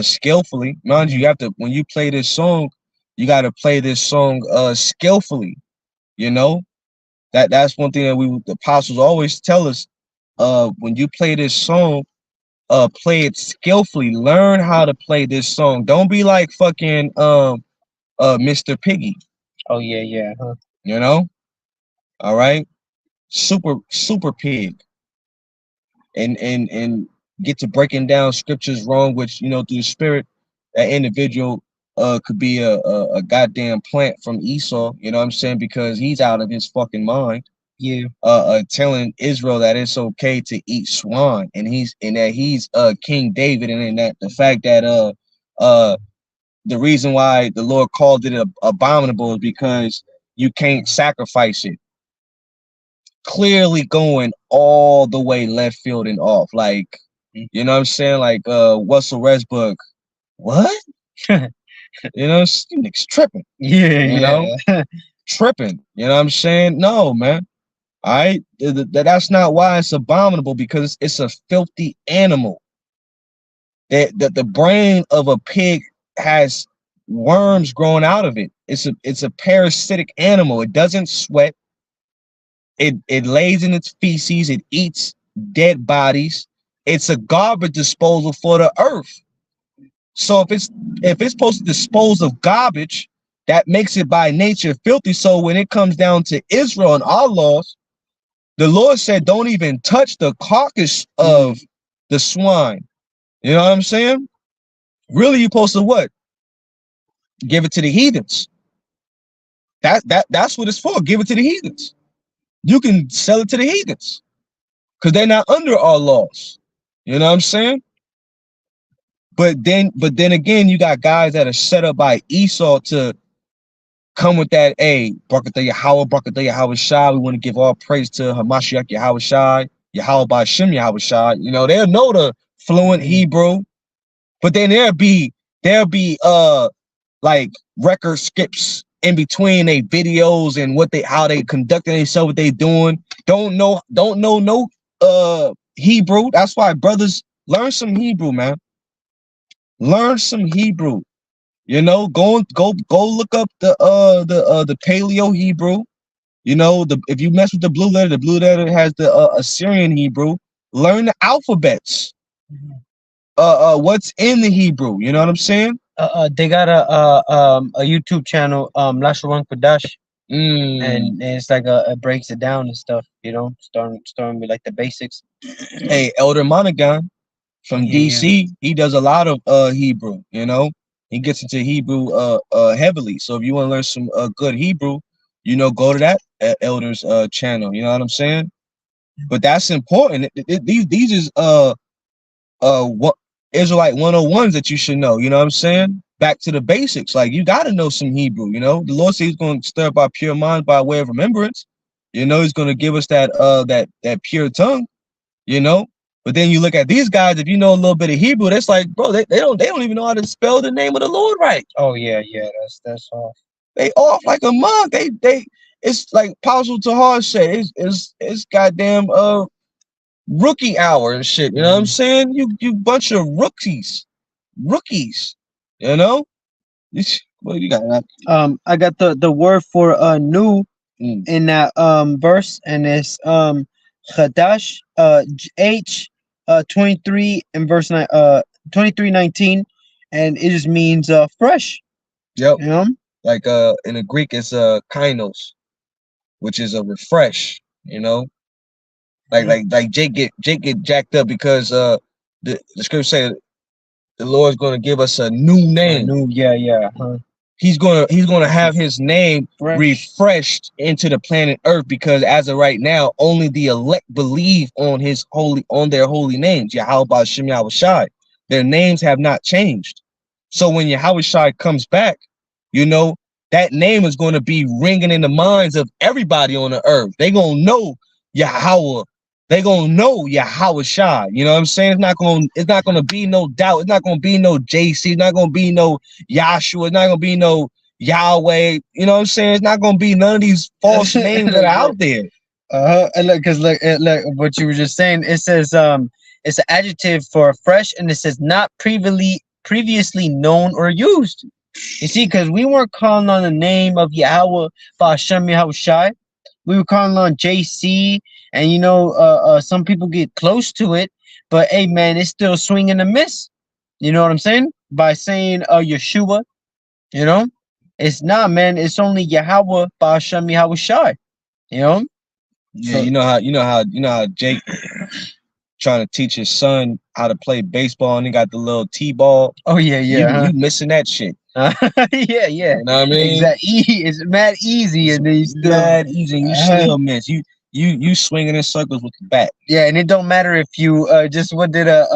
skillfully. Mind you, you have to when you play this song, you got to play this song skillfully. You know that's one thing that the apostles always tell us. When you play this song, play it skillfully. Learn how to play this song. Don't be like fucking Mr. Piggy. Oh yeah, yeah. Huh. You know, all right, super pig, and get to breaking down scriptures wrong, which through the spirit, that individual could be a goddamn plant from Esau. You know what I'm saying? Because he's out of his fucking mind. Yeah. Telling Israel that it's okay to eat swine, and that he's King David, and that the fact that the reason why the Lord called it abominable is because you can't sacrifice it. Clearly going all the way left field and off, like you know what I'm saying, like Russell Westbrook. What? Niggas tripping. Yeah, You know, yeah. tripping. You know what I'm saying? No, man. All right, that's not why it's abominable, because it's a filthy animal. That the brain of a pig has worms growing out of it. It's a parasitic animal. It doesn't sweat. It lays in its feces. It eats dead bodies. It's a garbage disposal for the earth. So if it's supposed to dispose of garbage, that makes it by nature filthy. So when it comes down to Israel and our laws, the Lord said, don't even touch the carcass of the swine. You know what I'm saying? Really, you're supposed to what? Give it to the heathens. That's what it's for. Give it to the heathens. You can sell it to the heathens because they're not under our laws. You know what I'm saying? But then again, you got guys that are set up by Esau to come with that, hey, Barakatah Yahweh, Barakatah Yahweh Shai. We want to give all praise to Hamashiach Yahweh Shai, Yahweh Ba'Shem Yahweh Shai. They'll know the fluent Hebrew, but then there'll be like record skips in between they videos and how they conducting themselves, what they doing. Don't know no Hebrew. That's why brothers learn some Hebrew, man. Learn some Hebrew. Go look up the Paleo Hebrew. If you mess with the blue letter has the Assyrian Hebrew. Learn the alphabets. What's in the Hebrew? You know what I'm saying? They got a YouTube channel, Lashawan Kodash, and it's like it breaks it down and stuff. Starting with like the basics. Hey, Elder Monaghan from DC, he does a lot of Hebrew. He gets into Hebrew heavily. So if you want to learn some good Hebrew, go to that Elder's channel. You know what I'm saying? But that's important. These is what Israelite 101s that you should know. You know what I'm saying? back to the basics. Like you got to know some Hebrew. You know, the Lord says He's going to stir up our pure minds by way of remembrance. You know, He's going to give us that pure tongue. You know, but then you look at these guys. If you know a little bit of Hebrew, that's like, bro, they don't even know how to spell the name of the Lord right. Oh yeah, yeah. That's off. They off like a month. They it's like Apostle Tahar said. It's goddamn rookie hour and shit. You know what I'm saying? You bunch of rookies. You know. What you got? I got the word for new in that verse, and it's Chadash H 23 and verse 9 23:19, and it just means fresh. Yep. You know? Like in the Greek it's kainos, which is a refresh, you know. Like Jake get jacked up because the scripture said the Lord's gonna give us a new name. Yeah. He's gonna have his name refreshed into the planet Earth, because as of right now, only the elect believe on their holy names. Yahweh Shem Yahweh Shai. Their names have not changed. So when Yahweh Shai comes back, you know, that name is going to be ringing in the minds of everybody on the earth. They gonna know Yahweh. They gonna know Yahweh Shai. You know what I'm saying? It's not gonna be no doubt. It's not gonna be no JC. It's not gonna be no Yahshua. It's not gonna be no Yahweh. You know what I'm saying? It's not gonna be none of these false names that are out there. And look, because look, what you were just saying. It says it's an adjective for fresh, and it says not previously known or used. You see, because we weren't calling on the name of Yahweh Ba'Shem Yahweh Shai. We were calling on JC, and you know, some people get close to it, but hey, man, it's still swing and a miss. You know what I'm saying? By saying Yeshua, you know, it's not, man. It's only Yahweh Ba'Shem Yahweh Shai. You know? Yeah, so, you know how Jake trying to teach his son how to play baseball, and he got the little T-ball. Oh yeah. You missing that shit. Yeah. You know what I mean? Exactly. It's mad easy, and then you still mad easy, and you still miss. You swinging in circles with the bat. Yeah, and it don't matter if you just what did that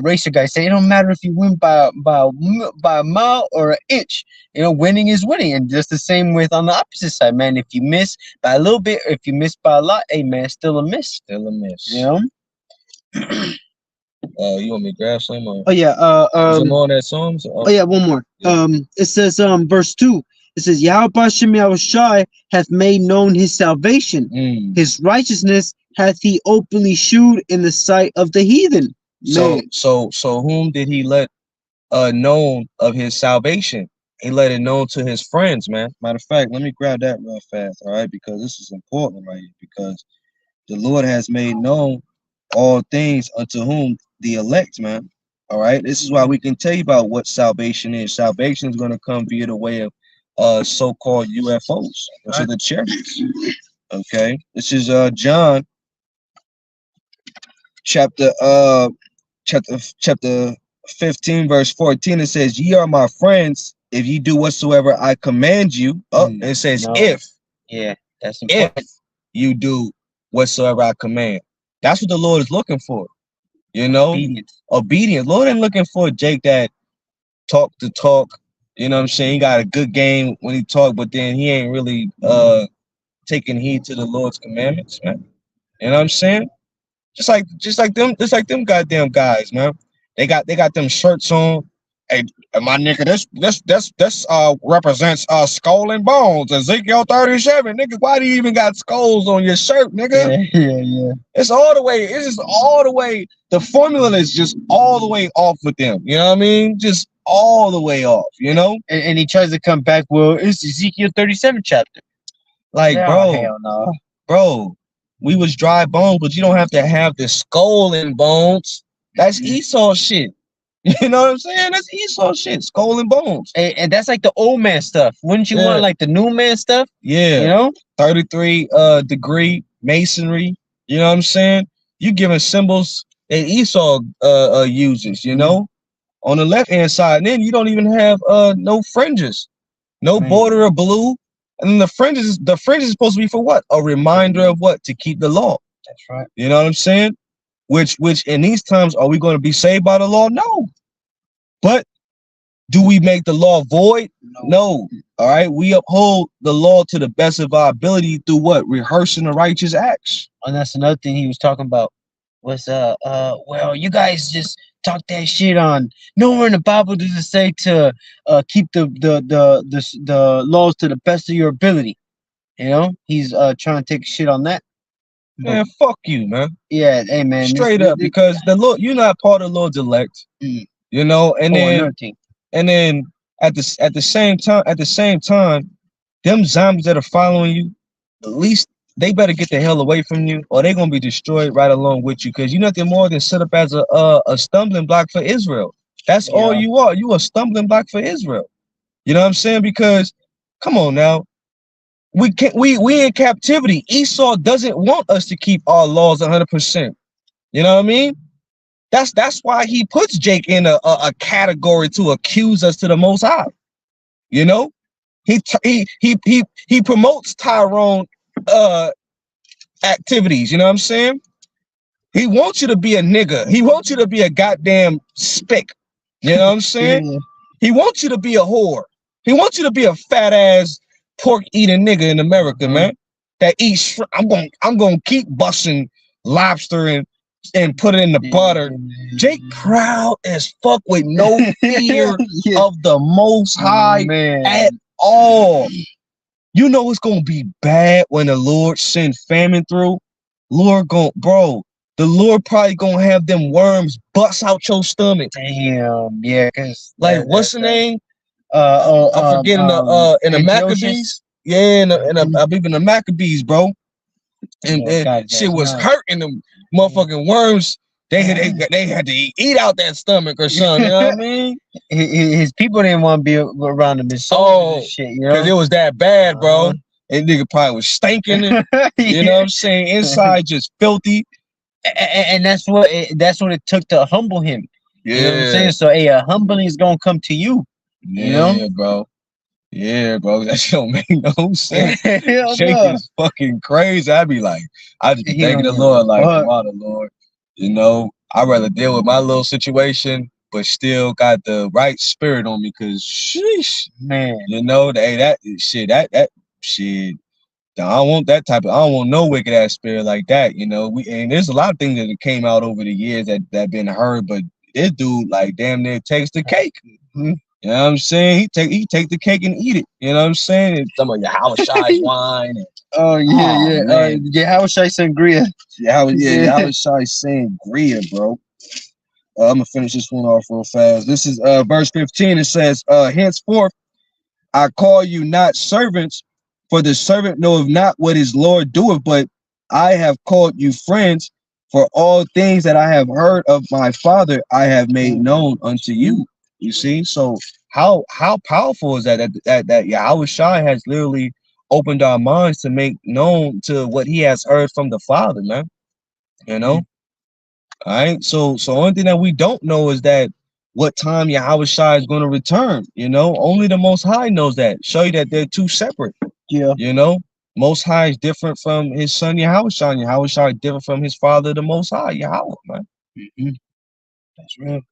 racer guy say? It don't matter if you win by a mile or an inch. You know, winning is winning, and just the same with on the opposite side, man. If you miss by a little bit, or if you miss by a lot, hey man, still a miss. Still a miss. You know. You want me to grab some? Or... Oh yeah. Is more on that song? Oh yeah, one more. Yeah. It says verse 2. It says Yahweh Shem Yahweh Shai hath made known his salvation. His righteousness hath he openly shewed in the sight of the heathen. Man. So whom did he let known of his salvation? He let it known to his friends, man. Matter of fact, let me grab that real fast, all right? Because this is important right here. Because the Lord has made known all things unto whom the elect, man. All right. This is why we can tell you about what salvation is. Salvation is going to come via the way of so-called UFOs, which are the chariots. Okay. This is John chapter 15 verse 14. It says, ye are my friends if ye do whatsoever I command you. It says if. Yeah, that's important. If you do whatsoever I command. That's what the Lord is looking for. You know, obedience. Lord ain't looking for Jake that talk the talk. You know what I'm saying? He got a good game when he talk, but then he ain't really taking heed to the Lord's commandments, man. You know what I'm saying? Just like them goddamn guys, man. They got them shirts on. Hey, my nigga, this represents skull and bones. Ezekiel 37, nigga. Why do you even got skulls on your shirt, nigga? Yeah. It's all the way. It's just all the way. The formula is just all the way off with them. You know what I mean? Just all the way off. You know. And he tries to come back. Well, it's Ezekiel 37 chapter. Like, bro, we was dry bones, but you don't have to have the skull and bones. That's Esau shit. You know what I'm saying? That's Esau shit. Skull and bones. And that's like the old man stuff. Wouldn't you want like the new man stuff? Yeah. You know? 33 degree masonry. You know what I'm saying? You giving symbols that Esau uses, you know? On the left hand side. And then you don't even have no fringes. No border of blue. And then the fringes is supposed to be for what? A reminder of what? To keep the law. That's right. You know what I'm saying? Which in these times, are we going to be saved by the law? No. But do we make the law void? No. All right. We uphold the law to the best of our ability through what? Rehearsing the righteous acts. And that's another thing he was talking about was well, you guys just talk that shit on. Nowhere in the Bible does it say to keep the laws to the best of your ability. You know, he's trying to take shit on that. Man, fuck you, man. Yeah, hey man, Straight up, because the Lord, you're not part of the Lord's elect. You know, and then at the same time, them zombies that are following you, at least they better get the hell away from you, or they're gonna be destroyed right along with you. Because you're nothing more than set up as a stumbling block for Israel. That's all you are. You a stumbling block for Israel. You know what I'm saying? Because come on now, we in captivity. Esau doesn't want us to keep our laws 100%. You know what I mean? That's why he puts Jake in a category to accuse us to the Most High. You know, he promotes Tyrone activities. You know what I'm saying? He wants you to be a nigga. He wants you to be a goddamn spick. You know what I'm saying? He wants you to be a whore. He wants you to be a fat ass pork eating nigga in America, man. That eats shrimp. I'm gonna keep busting lobster and put it in the butter. Jake proud as fuck with no fear of the Most High at all. You know it's gonna be bad when the Lord send famine through. The Lord probably gonna have them worms bust out your stomach. Damn, yeah, cause like what's the name? I'm forgetting in the Maccabees. Yeah, I believe in the Maccabees, bro. And shit was hurting them motherfucking worms. They had to eat out that stomach or something. You know what I mean? His people didn't want to be around him. His soldiers and shit, you know, because it was that bad, bro. And nigga probably was stinking. You know what I'm saying? Inside just filthy. And that's what it took to humble him. Yeah. You know what I'm saying? So a humbling is gonna come to you. You know, bro. Yeah, bro, that shit don't make no sense. Jake is fucking crazy. I'd be thanking the Lord, like, Father, Lord, you know, I'd rather deal with my little situation, but still got the right spirit on me, cause sheesh, man, you know, that shit. I don't want that type of. I don't want no wicked ass spirit like that. You know, and there's a lot of things that came out over the years that been heard, but this dude like damn near takes the cake. You know what I'm saying? He take the cake and eat it. You know what I'm saying? It's some of your Hawashai's wine. Hawashai sangria. Hawashai sangria, bro. I'm gonna finish this one off real fast. This is verse 15. It says, henceforth I call you not servants, for the servant knoweth not what his Lord doeth, but I have called you friends, for all things that I have heard of my Father I have made known unto you. You see, so how powerful is that Yahweh Shai has literally opened our minds to make known to what he has heard from the Father, man. You know, all right. So only thing that we don't know is that what time Yahweh Shai is going to return. You know, only the Most High knows that. Show you that they're two separate. Yeah. You know, Most High is different from his son Yahweh Shai. Yahweh Shai is different from his father, the Most High, Yahweh, man. That's real.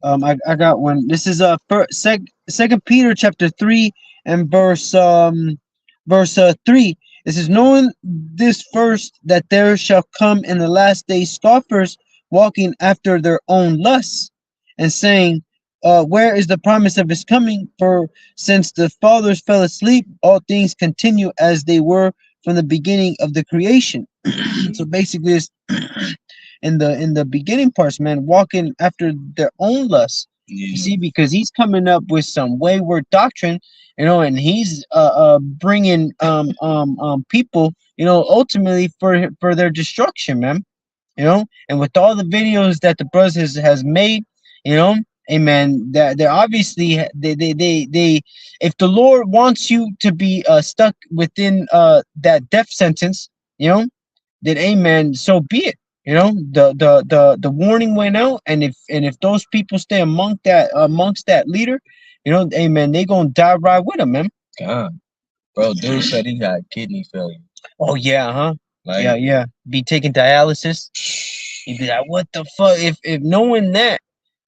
I got one. This is Second Peter chapter 3 and verse 3. This is knowing this first, that there shall come in the last days scoffers, walking after their own lusts, and saying, where is the promise of his coming? For since the fathers fell asleep, all things continue as they were from the beginning of the creation. So basically, it's in the beginning parts, man, walking after their own lusts. You see, because he's coming up with some wayward doctrine, you know, and he's bringing people, you know, ultimately for their destruction, man. You know, and with all the videos that the brothers has made, you know, amen, that they're obviously they if the Lord wants you to be stuck within that death sentence, you know, then amen, so be it. You know, the warning went out, and if those people stay amongst that leader, you know, amen, they gonna die right with him, man. God, bro, dude said he got kidney failure. Oh yeah, huh? Like, yeah. Be taking dialysis. He'd be like, what the fuck? If knowing that,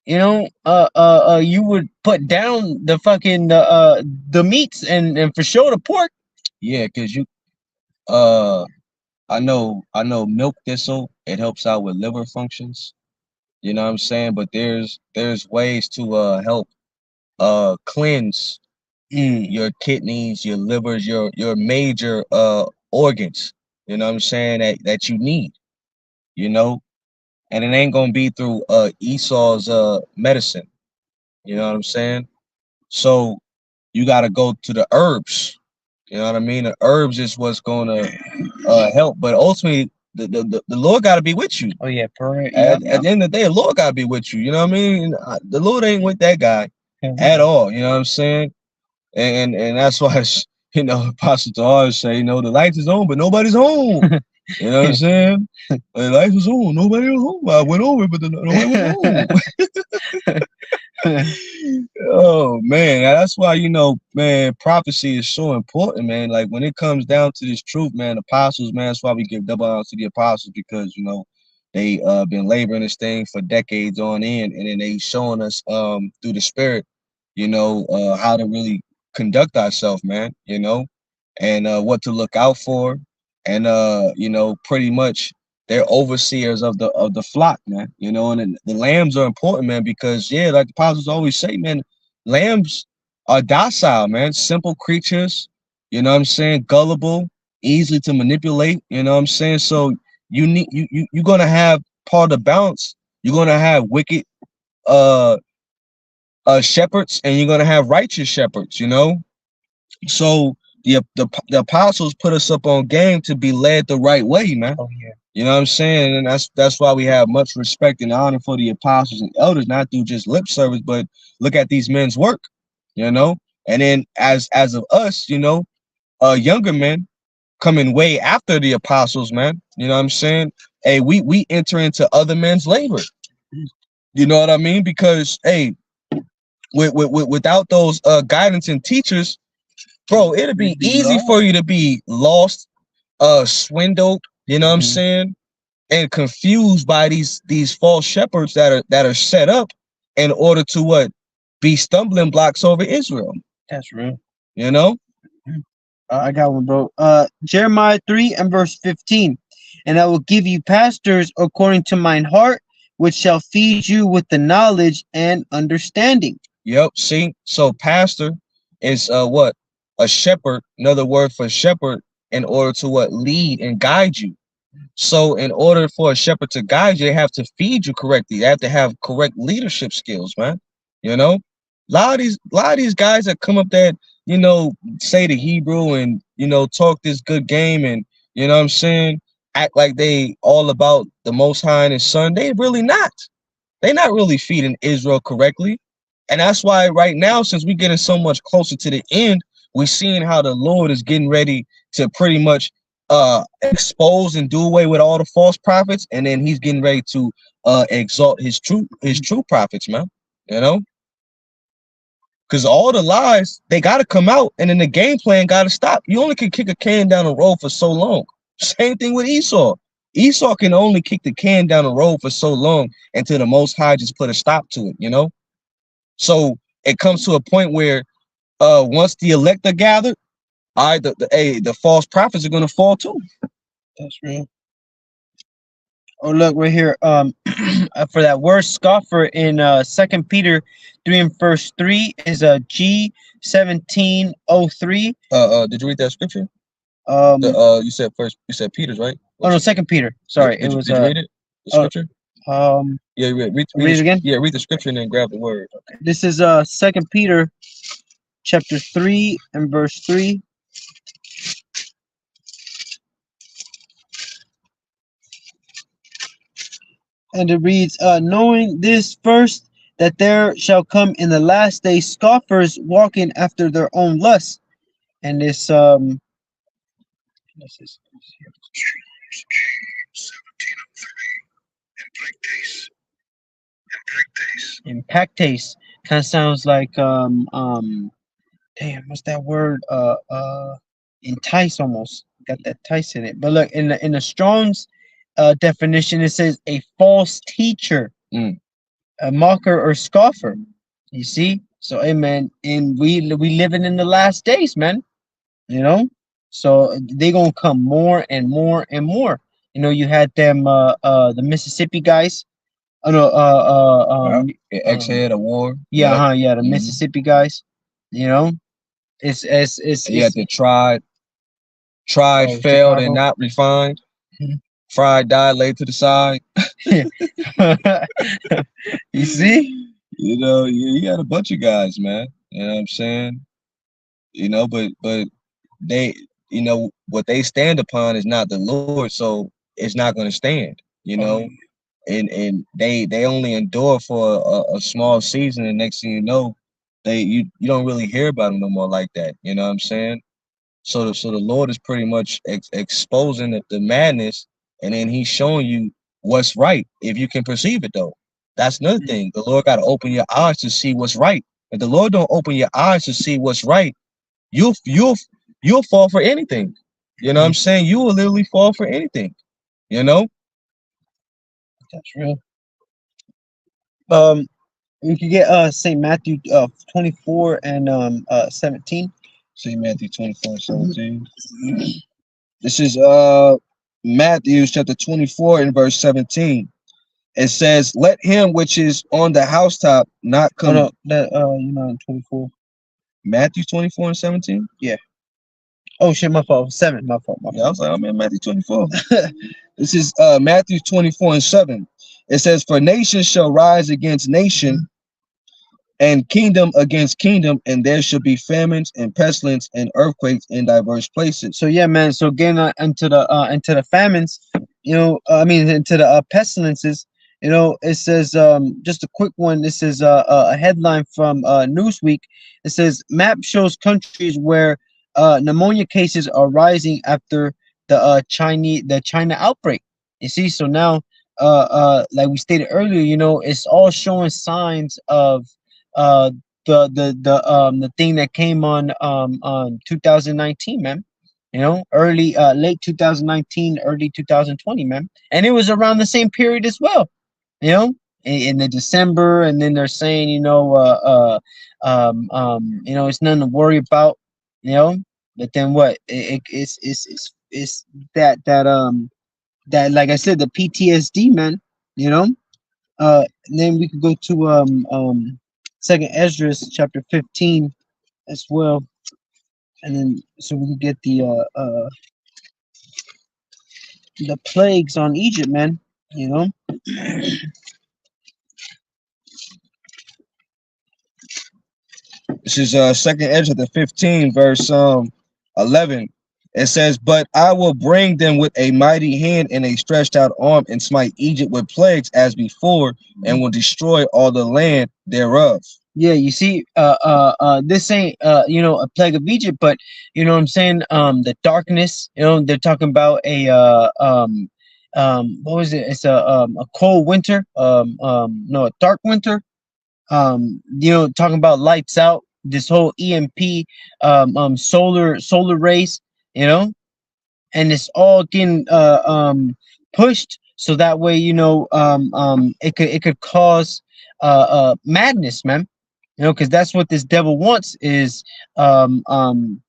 you would put down the fucking the meats and for sure the pork. Yeah, cause you uh I know milk thistle, it helps out with liver functions. You know what I'm saying? But there's ways to help cleanse your kidneys, your livers, your major organs. You know what I'm saying, that you need, you know? And it ain't gonna be through Esau's medicine. You know what I'm saying? So you gotta go to the herbs. You know what I mean? The herbs is what's gonna help, but ultimately the Lord gotta be with you. Oh yeah, correct. At the end of the day, the Lord gotta be with you. You know what I mean? The Lord ain't with that guy at all. You know what I'm saying? And that's why Apostle to always say, the lights is on, but nobody's home. You know what I'm saying? The lights was on, nobody was home. I went over, but nobody was home. Oh man, that's why man, prophecy is so important, man. Like when it comes down to this truth, man, apostles, man, that's why we give double honor to the apostles, because they been laboring this thing for decades on end, and then they showing us through the spirit, how to really conduct ourselves, man, and what to look out for, and pretty much they're overseers of the flock, man. And the lambs are important, man, because yeah, like the apostles always say, man, lambs are docile, man, simple creatures, you know what I'm saying, gullible, easily to manipulate, you know what I'm saying. So you're gonna have part of the balance. You're gonna have wicked uh shepherds, and you're gonna have righteous shepherds, so the apostles put us up on game to be led the right way, man. Oh yeah. You know what I'm saying? And that's why we have much respect and honor for the apostles and elders, not through just lip service, but look at these men's work, you know. And then as of us, younger men coming way after the apostles, man. You know what I'm saying? Hey, we enter into other men's labor. You know what I mean? Because hey, without those guidance and teachers, bro, it'd be easy for you to be lost, swindled, you know what I'm saying, and confused by these false shepherds that are set up in order to what? Be stumbling blocks over Israel. That's real. You know? I got one, bro. Jeremiah 3 and verse 15. And I will give you pastors according to mine heart, which shall feed you with the knowledge and understanding. Yep. See, so pastor is what? A shepherd, another word for shepherd, in order to what? Lead and guide you. So in order for a shepherd to guide you, they have to feed you correctly. They have to have correct leadership skills, man. A lot of these guys that come up that, say the Hebrew and, talk this good game and, you know what I'm saying, act like they all about the Most High and His Son. They really not. They're not really feeding Israel correctly. And that's why right now, since we're getting so much closer to the end, we're seeing how the Lord is getting ready to pretty much expose and do away with all the false prophets, and then He's getting ready to exalt His true prophets, man. Because all the lies, they got to come out, and then the game plan got to stop. You only can kick a can down the road for so long. Same thing with Esau. Esau can only kick the can down the road for so long until the Most High just put a stop to it, So it comes to a point where once the elect are gathered, the false prophets are going to fall too. That's real. Oh, look, right here. For that word scoffer in 2 Peter 3 and verse 3 is a G1703. Did you read that scripture? You said Peter's, right? Oh no, 2 Peter. Sorry, did it was. Did you read it? The scripture. Yeah, read it again. Yeah, read the scripture and then grab the word. Okay. This is 2 Peter, chapter 3 and verse 3. And it reads, knowing this first, that there shall come in the last day scoffers walking after their own lusts. And this is impactase. Kind of sounds like damn, what's that word? Entice almost. Got that tice in it. But look, in the Strong's definition, it says a false teacher. a mocker or scoffer. You see? So, hey, man, and we living in the last days, man. You know, so they gonna come more and more and more. You know, you had them, the Mississippi guys. Oh no, X-Head, a war. yeah, Yep. yeah, the Hmm. Mississippi guys. You know, You had it's the tried, oh, failed, and Chicago. not refined. Fried, died, laid to the side. You see? You know, you got a bunch of guys, man. You know what I'm saying? You know, but they, you know, what they stand upon is not the Lord, so it's not going to stand. You know, and they only endure for a small season, and next thing you know, you don't really hear about them no more like that. You know what I'm saying? So the Lord is pretty much exposing the madness, and then He's showing you what's right if you can perceive it. Though that's another thing. The Lord got to open your eyes to see what's right. If the Lord don't open your eyes to see what's right, you'll you'll you'll fall for anything. You know what I'm saying? You will literally fall for anything. You know? That's real. We could get Saint Matthew 24 and 17. St. Matthew 24:17. This is Matthew chapter 24 and verse 17. It says, "Let him which is on the housetop not Oh come." no, that you know 24. Matthew 24 and 17. Yeah. Oh shit, my fault. 7, my fault. My Yeah, I fault. was like, I'm in Matthew 24. This is Matthew 24 and 7. It says, "For nation shall rise against nation, and kingdom against kingdom, and there shall be famines and pestilence and earthquakes in diverse places." So yeah, man. So getting into the famines, you know, I mean into the pestilences. You know, it says just a quick one. This is a headline from Newsweek. It says map shows countries where pneumonia cases are rising after the China outbreak. You see, so now like we stated earlier, you know, it's all showing signs of uh the thing that came on 2019, man. You know, early late 2019, early 2020, man. And it was around the same period as well. You know, in the December, and then they're saying, you know, it's nothing to worry about. You know, but then what? It's that like I said, the PTSD, man. You know, then we could go to Second Esdras chapter 15 as well, and then so we can get the plagues on Egypt, man. You know, This is second Ezra the 15 verse 11. It says, "But I will bring them with a mighty hand and a stretched out arm, and smite Egypt with plagues as before, and will destroy all the land thereof." yeah. You see, this ain't you know, a plague of Egypt, but you know what I'm saying. The darkness. You know, they're talking about what was it? It's a cold winter. No, a dark winter. You know, talking about lights out, this whole EMP, solar rays, you know, and it's all getting pushed so that way, you know, it could cause madness, man. You know, because that's what this devil wants is um um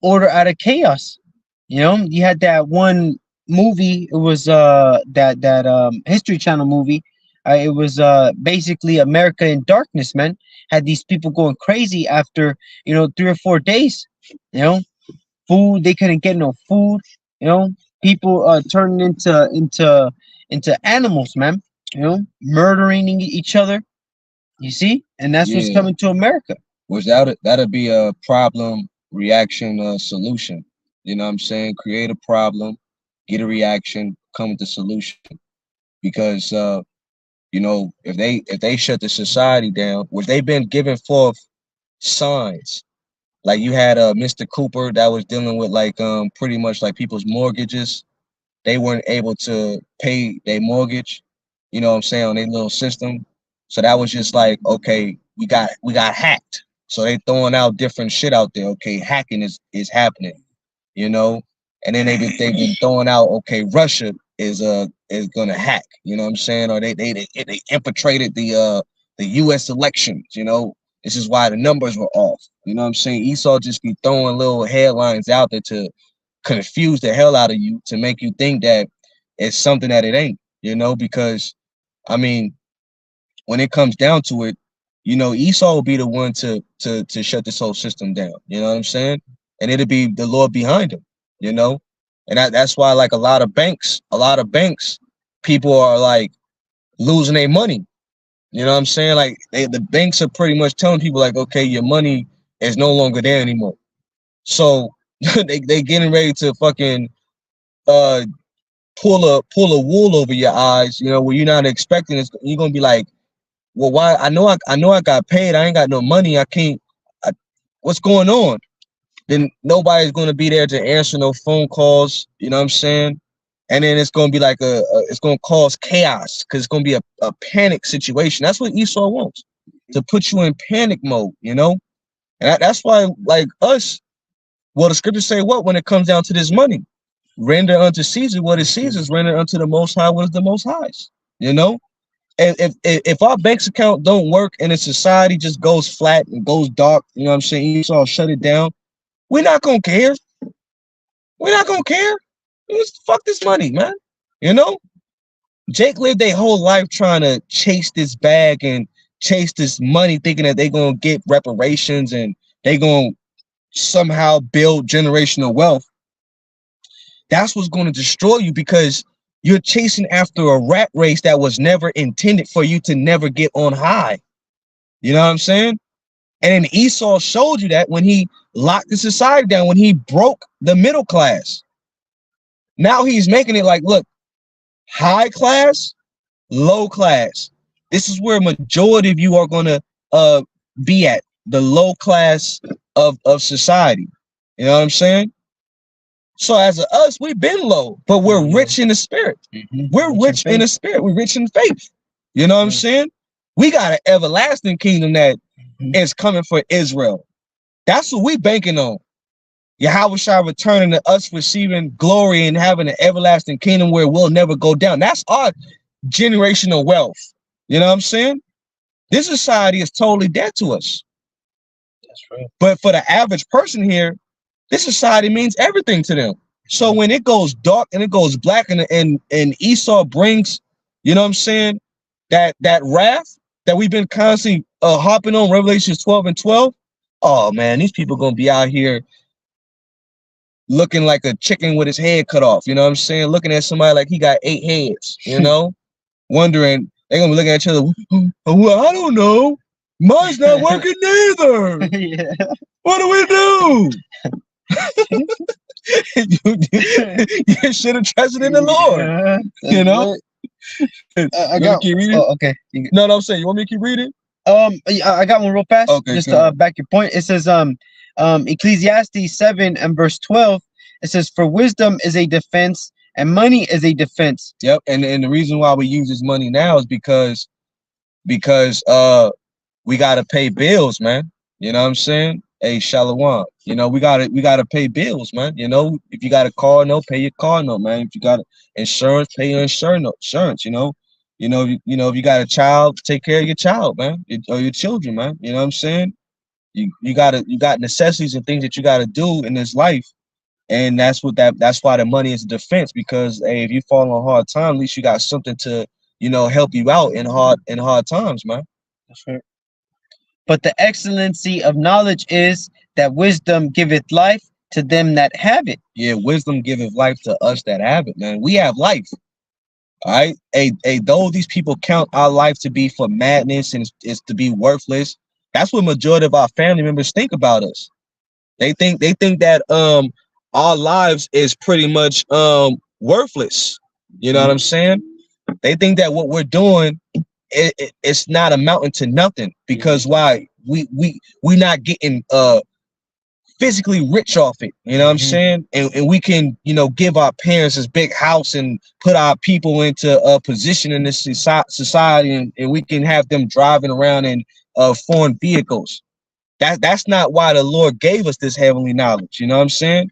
order out of chaos. You know, you had that one movie. It was that History Channel movie. It was basically America in Darkness, man. Had these people going crazy after, you know, 3 or 4 days. You know, food, they couldn't get no food. You know, people turning into animals, man. You know, murdering each other. You see, and that's what's Yeah, coming to America. which that'll be a problem reaction solution. You know what I'm saying? Create a problem, get a reaction, come with the solution. Because you know, if they shut the society down, which they've been giving forth signs. Like you had Mr. Cooper that was dealing with like pretty much like people's mortgages. They weren't able to pay their mortgage, you know what I'm saying, on their little system. So that was just like, okay, we got hacked. So they throwing out different shit out there. Okay, hacking is happening, you know. And then they've been throwing out, okay, Russia is gonna hack, you know what I'm saying? Or they infiltrated the U.S. elections. This is why the numbers were off. You know what I'm saying? Esau just be throwing little headlines out there to confuse the hell out of you, to make you think that it's something that it ain't. Because I mean, when it comes down to it, Esau will be the one to shut this whole system down. You know what I'm saying? And it'll be the Lord behind him. You know, and that's why, like, a lot of banks, people are like losing their money. You know what I'm saying? Like, the banks are pretty much telling people like, okay, your money is no longer there anymore. So they getting ready to fucking uh pull a wool over your eyes, where you're not expecting it. You're gonna be like, well, why? I know I got paid. I ain't got no money. I can't. What's going on? Then nobody's gonna be there to answer no phone calls. You know what I'm saying? And then it's gonna be like it's gonna cause chaos, because it's gonna be a panic situation. That's what Esau wants, to put you in panic mode. And that's why, like us, well, the scriptures say what when it comes down to this money: render unto Caesar what is Caesar's, render unto the Most High what is the Most High's. You know, and if our bank's account don't work and the society just goes flat and goes dark, you know what I'm saying? Esau shut it down. We're not gonna care. We're not gonna care. Fuck this money, man. You know, Jake lived their whole life trying to chase this bag and chase this money, thinking that they're gonna get reparations and they gonna somehow build generational wealth. That's what's going to destroy you, because you're chasing after a rat race that was never intended for you to never get on high. You know what I'm saying? And then Esau showed you that when he locked the society down, when he broke the middle class. Now he's making it like, look, high class, low class. This is where majority of you are going to be at, the low class of society. You know what I'm saying? So as of us, we've been low, but we're rich in the spirit. We're rich in the spirit. We're rich in faith. You know what I'm saying? We got an everlasting kingdom that is coming for Israel. That's what we banking on. Yahweh shall returning to us, receiving glory and having an everlasting kingdom where we'll never go down. That's our generational wealth. You know what I'm saying? This society is totally dead to us. That's right. But for the average person here, this society means everything to them. So when it goes dark and it goes black, and Esau brings, you know what I'm saying, that wrath that we've been constantly hopping on, Revelations 12:12. Oh man, these people gonna be out here looking like a chicken with his head cut off. You know what I'm saying? Looking at somebody like he got 8 heads. Wondering, they're gonna be looking at each other. Well, I don't know. Mine's not working neither. Yeah. What do we do? You should have trusted in the Lord. I got. Keep reading? Oh, okay. No, I'm saying, you want me to keep reading? I got one real fast. Okay, just to back your point. It says, Ecclesiastes 7 and verse 12. It says, "For wisdom is a defense, and money is a defense." Yep, and the reason why we use this money now is because we gotta pay bills, man. You know what I'm saying? Hey, Shalom. We gotta pay bills, man. If you got a car note, pay your car note, man. If you got insurance, pay your insurance. If you got a child, take care of your child, man, or your children, man. You know what I'm saying? You got necessities and things that you gotta do in this life, and that's why the money is a defense. Because hey, if you fall on hard time, at least you got something to help you out in hard times, man. That's right. But the excellency of knowledge is that wisdom giveth life to them that have it. Yeah, wisdom giveth life to us that have it, man. We have life. All right. Though these people count our life to be for madness and it's to be worthless, that's what majority of our family members think about us. They think that our lives is pretty much worthless. You know what I'm saying? They think that what we're doing, it's not amounting to nothing, because why? We not getting physically rich off it. You know what I'm saying? And we can give our parents this big house and put our people into a position in this society, and we can have them driving around in foreign vehicles. That's not why the Lord gave us this heavenly knowledge. You know what I'm saying?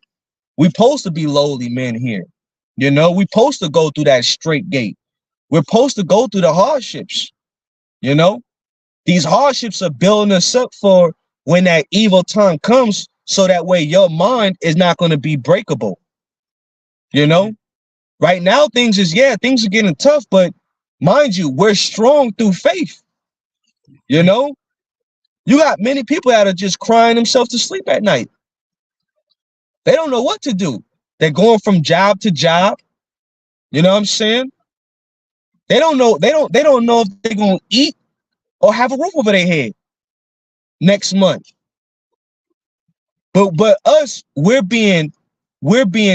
We're supposed to be lowly men here. We're supposed to go through that straight gate. We're supposed to go through the hardships. These hardships are building us up for when that evil time comes, so that way your mind is not going to be breakable. You know, right now things are getting tough, but mind you, we're strong through faith. You know, you got many people that are just crying themselves to sleep at night. They don't know what to do. They're going from job to job. You know what I'm saying? They don't know. They don't know if they're gonna eat or have a roof over their head next month. But us, we're being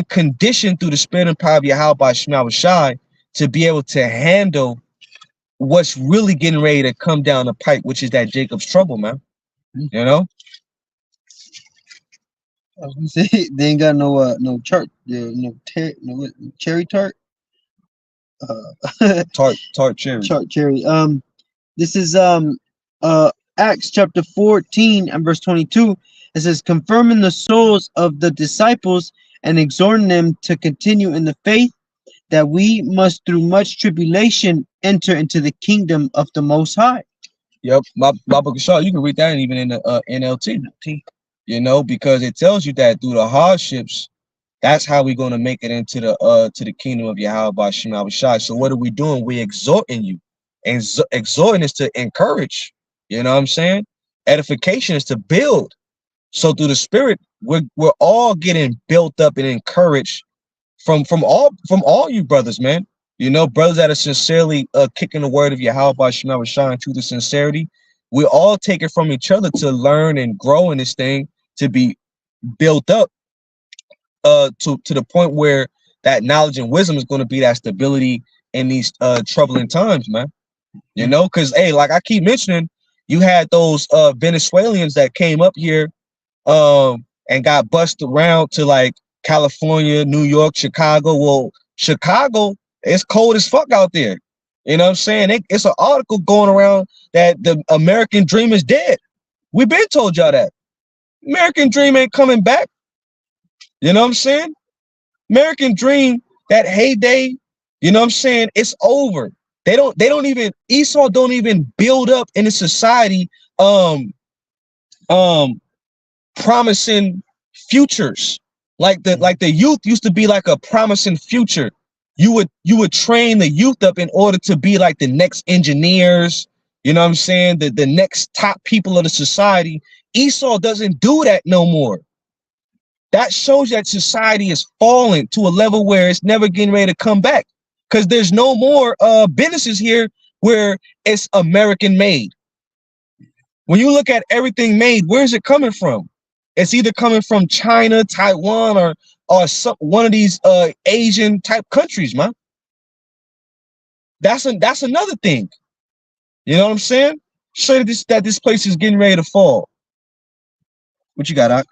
conditioned through the spirit and power of Yahweh Shema Shai to be able to handle what's really getting ready to come down the pipe, which is that Jacob's trouble, man. You know, I was gonna say they ain't got no chart, no cherry tart, tart cherry. chart cherry. This is Acts chapter 14 and verse 22. It says, confirming the souls of the disciples and exhorting them to continue in the faith, that we must through much tribulation enter into the kingdom of the Most High. Yep, my book of Shaw, you can read that even in the NLT. You know, because it tells you that through the hardships, that's how we're going to make it into the kingdom of Yahweh Shema Shai. So what are we doing? We're exhorting you. And exhorting is to encourage. You know what I'm saying? Edification is to build. So through the spirit, we're all getting built up and encouraged from all you brothers, man. You know, brothers that are sincerely kicking the word of Yahweh Shema Shai through the sincerity. We all take it from each other to learn and grow in this thing, to be built up to the point where that knowledge and wisdom is going to be that stability in these troubling times, man. You know, because hey, like I keep mentioning, you had those Venezuelans that came up here and got bussed around to like California, New York, Chicago. Well, Chicago, it's cold as fuck out there. You know what I'm saying? It's an article going around that the American dream is dead. We've been told y'all that. American dream ain't coming back. You know what I'm saying? American dream, that heyday, you know what I'm saying? It's over. They don't even, Esau don't even build up in a society promising futures. Like the youth used to be like a promising future. You would train the youth up in order to be like the next engineers, you know what I'm saying? The next top people of the society. Esau doesn't do that no more. That shows that society is falling to a level where it's never getting ready to come back, because there's no more businesses here where it's American made. When you look at everything made, where's it coming from? It's either coming from China, Taiwan, or one of these Asian type countries, man. That's another thing. You know what I'm saying? Show that this place is getting ready to fall. What you got, Doc?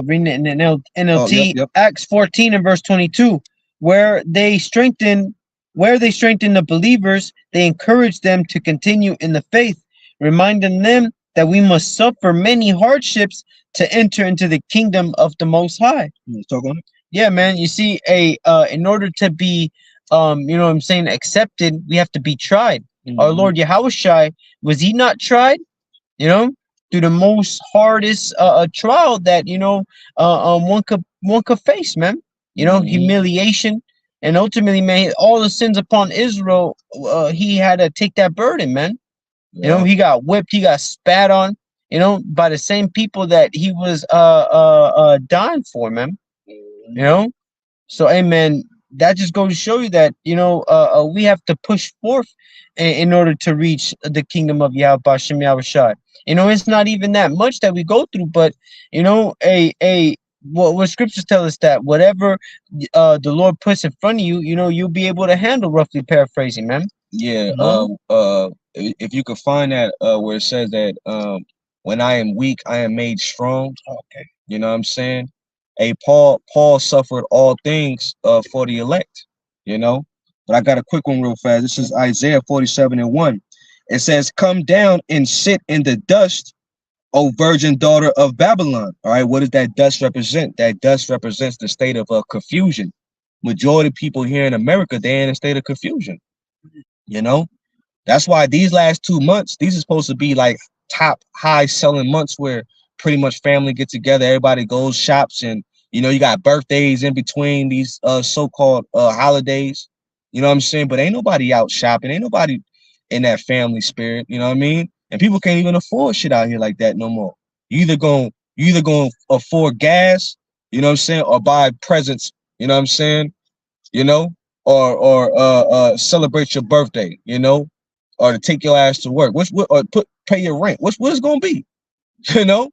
Reading it in NLT, Oh, yep. Acts 14 and verse 22, where they strengthen the believers, they encourage them to continue in the faith, reminding them that we must suffer many hardships to enter into the kingdom of the Most High. Let's talk on it. Yeah, man. You see, in order to be, you know what I'm saying, accepted, we have to be tried. Our Lord Yahushai, was he not tried? You know, through the most hardest trial that one could face, man. You know, humiliation, and ultimately, man, all the sins upon Israel. He had to take that burden, man. You know, he got whipped, he got spat on, you know, by the same people that he was dying for, man. You know, so hey, man, that just goes to show you that we have to push forth in order to reach the kingdom of Yahweh Shem Yahushai. You know, it's not even that much that we go through, but you know, what scriptures tell us that whatever the Lord puts in front of you, you know, you'll be able to handle. Roughly paraphrasing, man. Yeah. If you could find that where it says that when I am weak, I am made strong. Okay. You know what I'm saying? Paul suffered all things for the elect, you know. But I got a quick one real fast. This is Isaiah 47:1. It says, "Come down and sit in the dust, O virgin daughter of Babylon." All right, what does that dust represent? That dust represents the state of confusion. Majority of people here in America, they're in a state of confusion. You know, That's why these last 2 months, these are supposed to be like top high selling months where pretty much family get together, everybody goes shops, and you got birthdays in between these so-called holidays. You know what I'm saying? But ain't nobody out shopping, ain't nobody in that family spirit, you know what I mean? And people can't even afford shit out here like that no more. You either going to afford gas, you know what I'm saying, or buy presents, you know what I'm saying, you know, or celebrate your birthday, or to take your ass to work. Or pay your rent. What is gonna be? You know?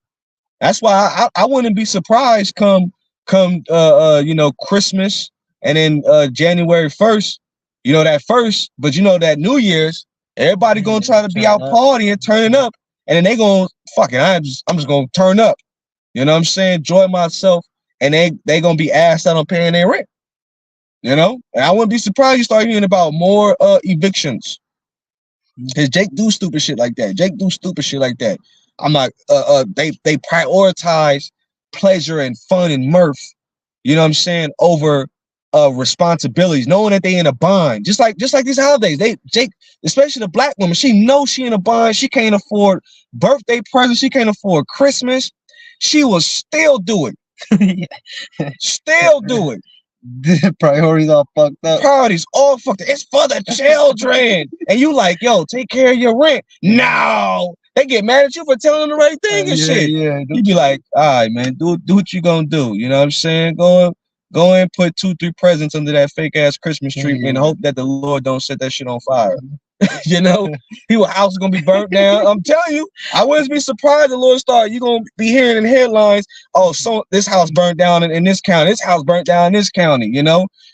That's why I wouldn't be surprised come Christmas, and then January 1st, that first, but that New Year's, everybody gonna try to be out partying, turning up, and then they gonna fucking I'm just gonna turn up. You know what I'm saying? Enjoy myself, and they gonna be asked out on paying their rent. And I wouldn't be surprised you start hearing about more evictions. Cause Jake do stupid shit like that. I'm like, they prioritize pleasure and fun and mirth, you know what I'm saying, over responsibilities, knowing that they in a bind. Just like these holidays. Jake, especially the black woman, she knows she in a bind. She can't afford birthday presents, she can't afford Christmas. She will still do it. Still do it. The priorities all fucked up. Priorities all fucked up. It's for the children. And you like, yo, take care of your rent. No. They get mad at you for telling them the right thing and shit. Yeah. You be like, all right, man, do what you gonna do. You know what I'm saying? Go and put 2-3 presents under that fake ass Christmas tree and hope that the Lord don't set that shit on fire. People's house is gonna be burnt down. I'm telling you, I wouldn't be surprised the Lord start. You're gonna be hearing in headlines, oh, so this house burnt down in this county, this house burnt down in this county.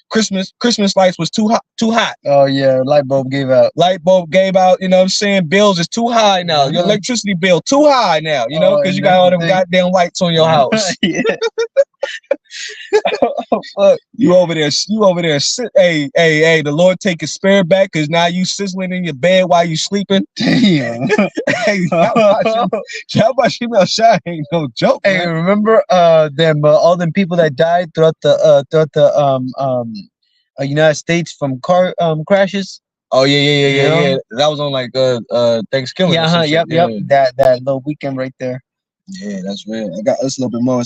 Christmas lights was too hot. Oh yeah, light bulb gave out. You know what I'm saying? Bills is too high now. Your electricity bill too high now, because you got all them goddamn lights on your house. Fuck. You over there hey, the Lord take his spirit back, because now you sizzling in your bed while you sleeping. Damn. Hey, Shabbat ain't no joke. Hey, man. Remember them all them people that died throughout the United States from car crashes? Oh yeah. That was on like Thanksgiving. Yeah, yep. That little weekend right there. Yeah, that's real. I got this a little bit more.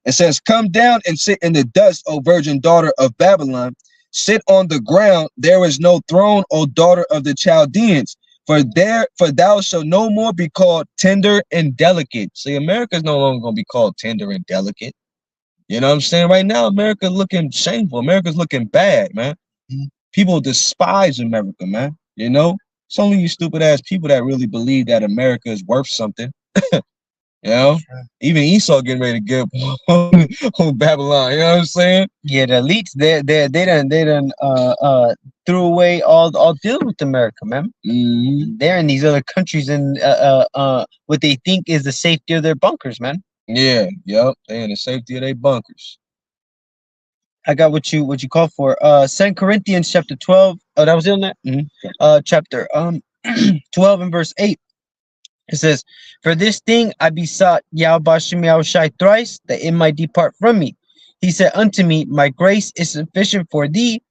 It says, come down and sit in the dust, O virgin daughter of Babylon. Sit on the ground. There is no throne, O daughter of the Chaldeans. For thou shalt no more be called tender and delicate. See, America's no longer going to be called tender and delicate. You know what I'm saying? Right now, America's looking shameful. America's looking bad, man. People despise America, man. It's only you stupid ass people that really believe that America is worth something. Even Esau getting ready to give on Babylon. You know what I'm saying? Yeah, the elites they done threw away all deal with America, man. They're in these other countries and what they think is the safety of their bunkers, man. Yeah, yep, they in the safety of their bunkers. I got what you called for. 2 Corinthians chapter 12. Oh, that was in there. Chapter 12 and verse 8. It says, for this thing I besought Yahweh Shai thrice, that it might depart from me. He said unto me, my grace is sufficient for thee,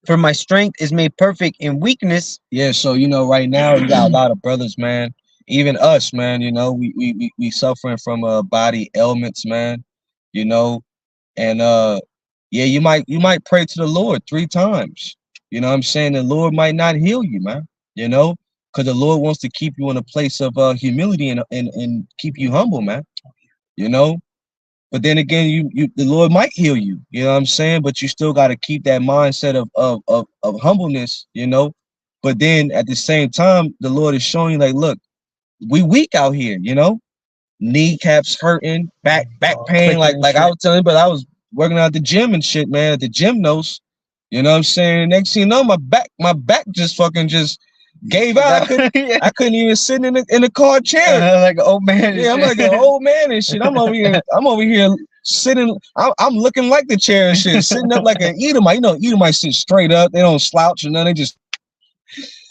for my strength is made perfect in weakness. Yeah, so right now you got a lot of brothers, man. Even us, man. We suffering from body ailments, man. And yeah, you might pray to the Lord 3 times. You know what I'm saying? The Lord might not heal you, man. Because the Lord wants to keep you in a place of humility and keep you humble, man. But then again, the Lord might heal you. You know what I'm saying? But you still got to keep that mindset of humbleness. But then at the same time, the Lord is showing you, like, look, we weak out here. Kneecaps hurting, back pain. Like I was telling you, but I was working out at the gym and shit, man. At the gymnos. You know what I'm saying? Next thing you know, my back just gave out. I couldn't even sit in the car chair. Like an old man. Yeah, I'm like an old man and shit. I'm over here sitting. I'm looking like the chair and shit, sitting up like an Edomite. Edomites sit straight up. They don't slouch, and then they just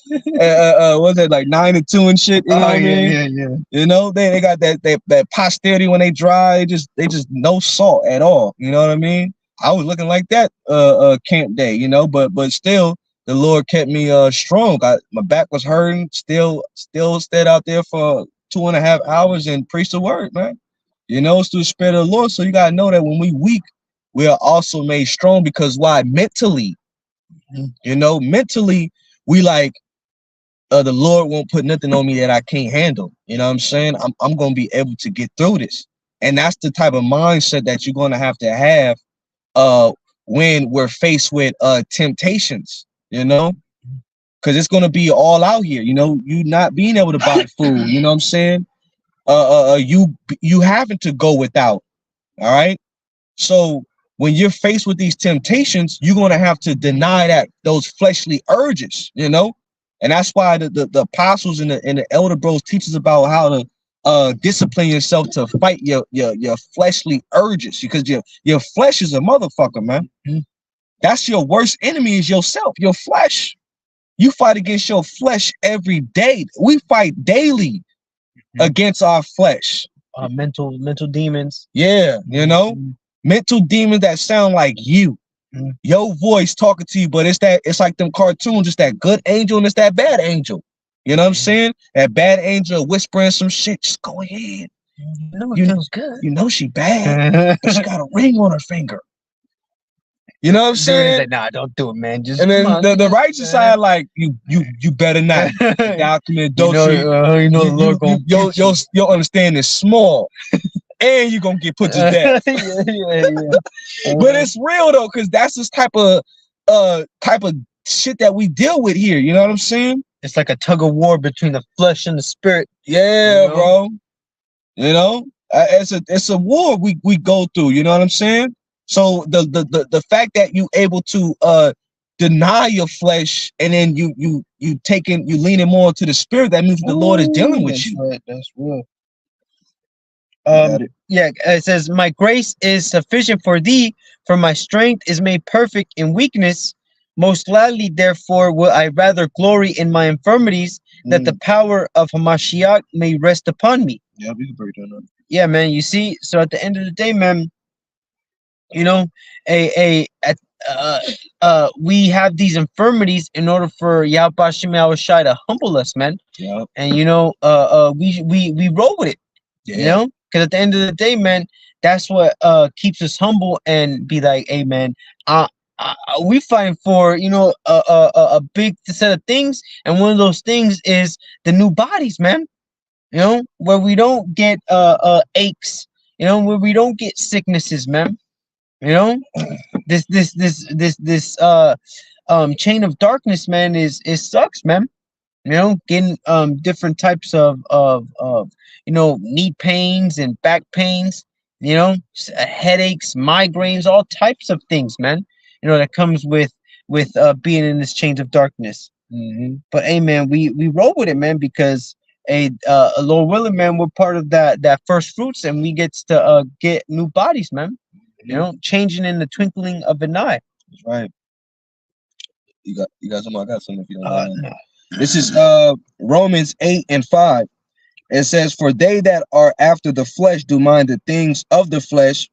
what's that, like 9 and 2 and shit? You know what I mean? Yeah. They got that posterity when they dry. They just no salt at all. You know what I mean? I was looking like that camp day. But still. the Lord kept me strong. My back was hurting, still stayed out there for 2.5 hours and preached the word, man. You know, it's through the Spirit of the Lord. So you gotta know that when we weak, we are also made strong, because why? Mentally, you know, mentally, we like the Lord won't put nothing on me that I can't handle. You know what I'm saying? I'm gonna be able to get through this. And that's the type of mindset that you're gonna have to have when we're faced with temptations, you know, because it's gonna be all out here, you know, you not being able to buy food, you know what I'm saying? You having to go without, all right? So when you're faced with these temptations, you're gonna have to deny those fleshly urges, you know, and that's why the apostles and the elder bros teach us about how to discipline yourself to fight your fleshly urges, because your flesh is a motherfucker, man. That's your worst enemy, is yourself, your flesh. You fight against your flesh every day. We fight daily against our flesh. Mental demons. Yeah, you know, mental demons that sound like you. Your voice talking to you, but it's like them cartoons. It's that good angel and it's that bad angel. You know what I'm saying? That bad angel whispering some shit. Just go ahead. You know it feels good. You know she bad, but she got a ring on her finger. You know what I'm saying? Like, nah, don't do it, man. Just and then the righteous side, like you better not. Y'all commit adultery. You know the Lord gonna your understanding is small, and you're gonna get put to death. yeah. But it's real though, because that's this type of shit that we deal with here. You know what I'm saying? It's like a tug of war between the flesh and the spirit. Yeah, you know? Bro. You know, it's a war we go through. You know what I'm saying? So the fact that you able to deny your flesh, and then you leaning more into the spirit, that means the Lord is dealing with you. Right. That's real. Yeah, it says, my grace is sufficient for thee, for my strength is made perfect in weakness. Most gladly, therefore, will I rather glory in my infirmities, that the power of Hamashiach may rest upon me. Yeah, we can break that up. Yeah, man. You see, so at the end of the day, man, you know, we have these infirmities in order for Yahweh Shai to humble us, man. Yeah. And you know, we roll with it. Yeah. You know, because at the end of the day, man, that's what keeps us humble and be like, hey, man, we fighting for, you know, a big set of things, and one of those things is the new bodies, man. You know, where we don't get aches, you know, where we don't get sicknesses, man. You know, this chain of darkness, man, it sucks, man. You know, getting different types of you know, knee pains and back pains, you know, headaches, migraines, all types of things, man. You know, that comes with being in this chains of darkness. But hey, man, we roll with it, man, because Lord willing, man, we're part of that first fruits, and we gets to get new bodies, man. You know, changing in the twinkling of an eye. That's right. You got something? I got something if you don't mind. No. This is Romans 8:5. It says, for they that are after the flesh do mind the things of the flesh,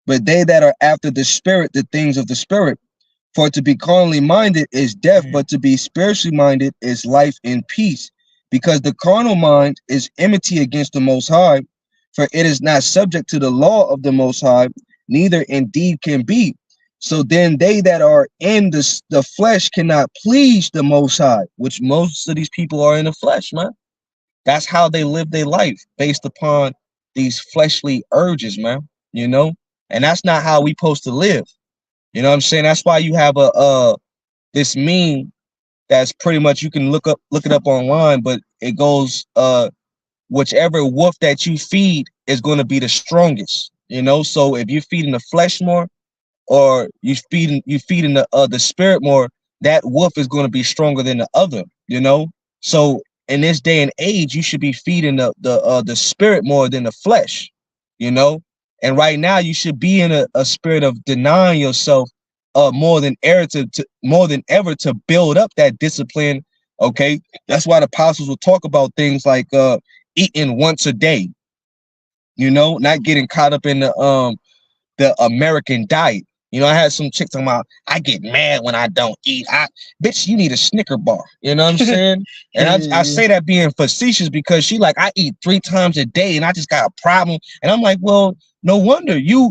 but they that are after the spirit, the things of the spirit. For to be carnally minded is death, but to be spiritually minded is life and peace. Because the carnal mind is enmity against the Most High, for it is not subject to the law of the Most High, neither indeed can be. So then they that are in the flesh cannot please the Most High, which most of these people are in the flesh, man. That's how they live their life, based upon these fleshly urges, man. You know, and that's not how we supposed to live. You know what I'm saying? That's why you have this meme that's pretty much, you can look it up online, but it goes whichever wolf that you feed is going to be the strongest. You know, so if you're feeding the flesh more, or you feeding the spirit more, that wolf is going to be stronger than the other. You know, so in this day and age, you should be feeding the spirit more than the flesh. You know, and right now you should be in a spirit of denying yourself more than ever to build up that discipline. Okay, that's why the apostles will talk about things like eating once a day. You know, not getting caught up in the American diet. You know, I had some chick talking about, I get mad when I don't eat. Bitch, you need a Snicker bar. You know what I'm saying? And I say that being facetious because she like, I eat 3 times a day and I just got a problem. And I'm like, well, no wonder you're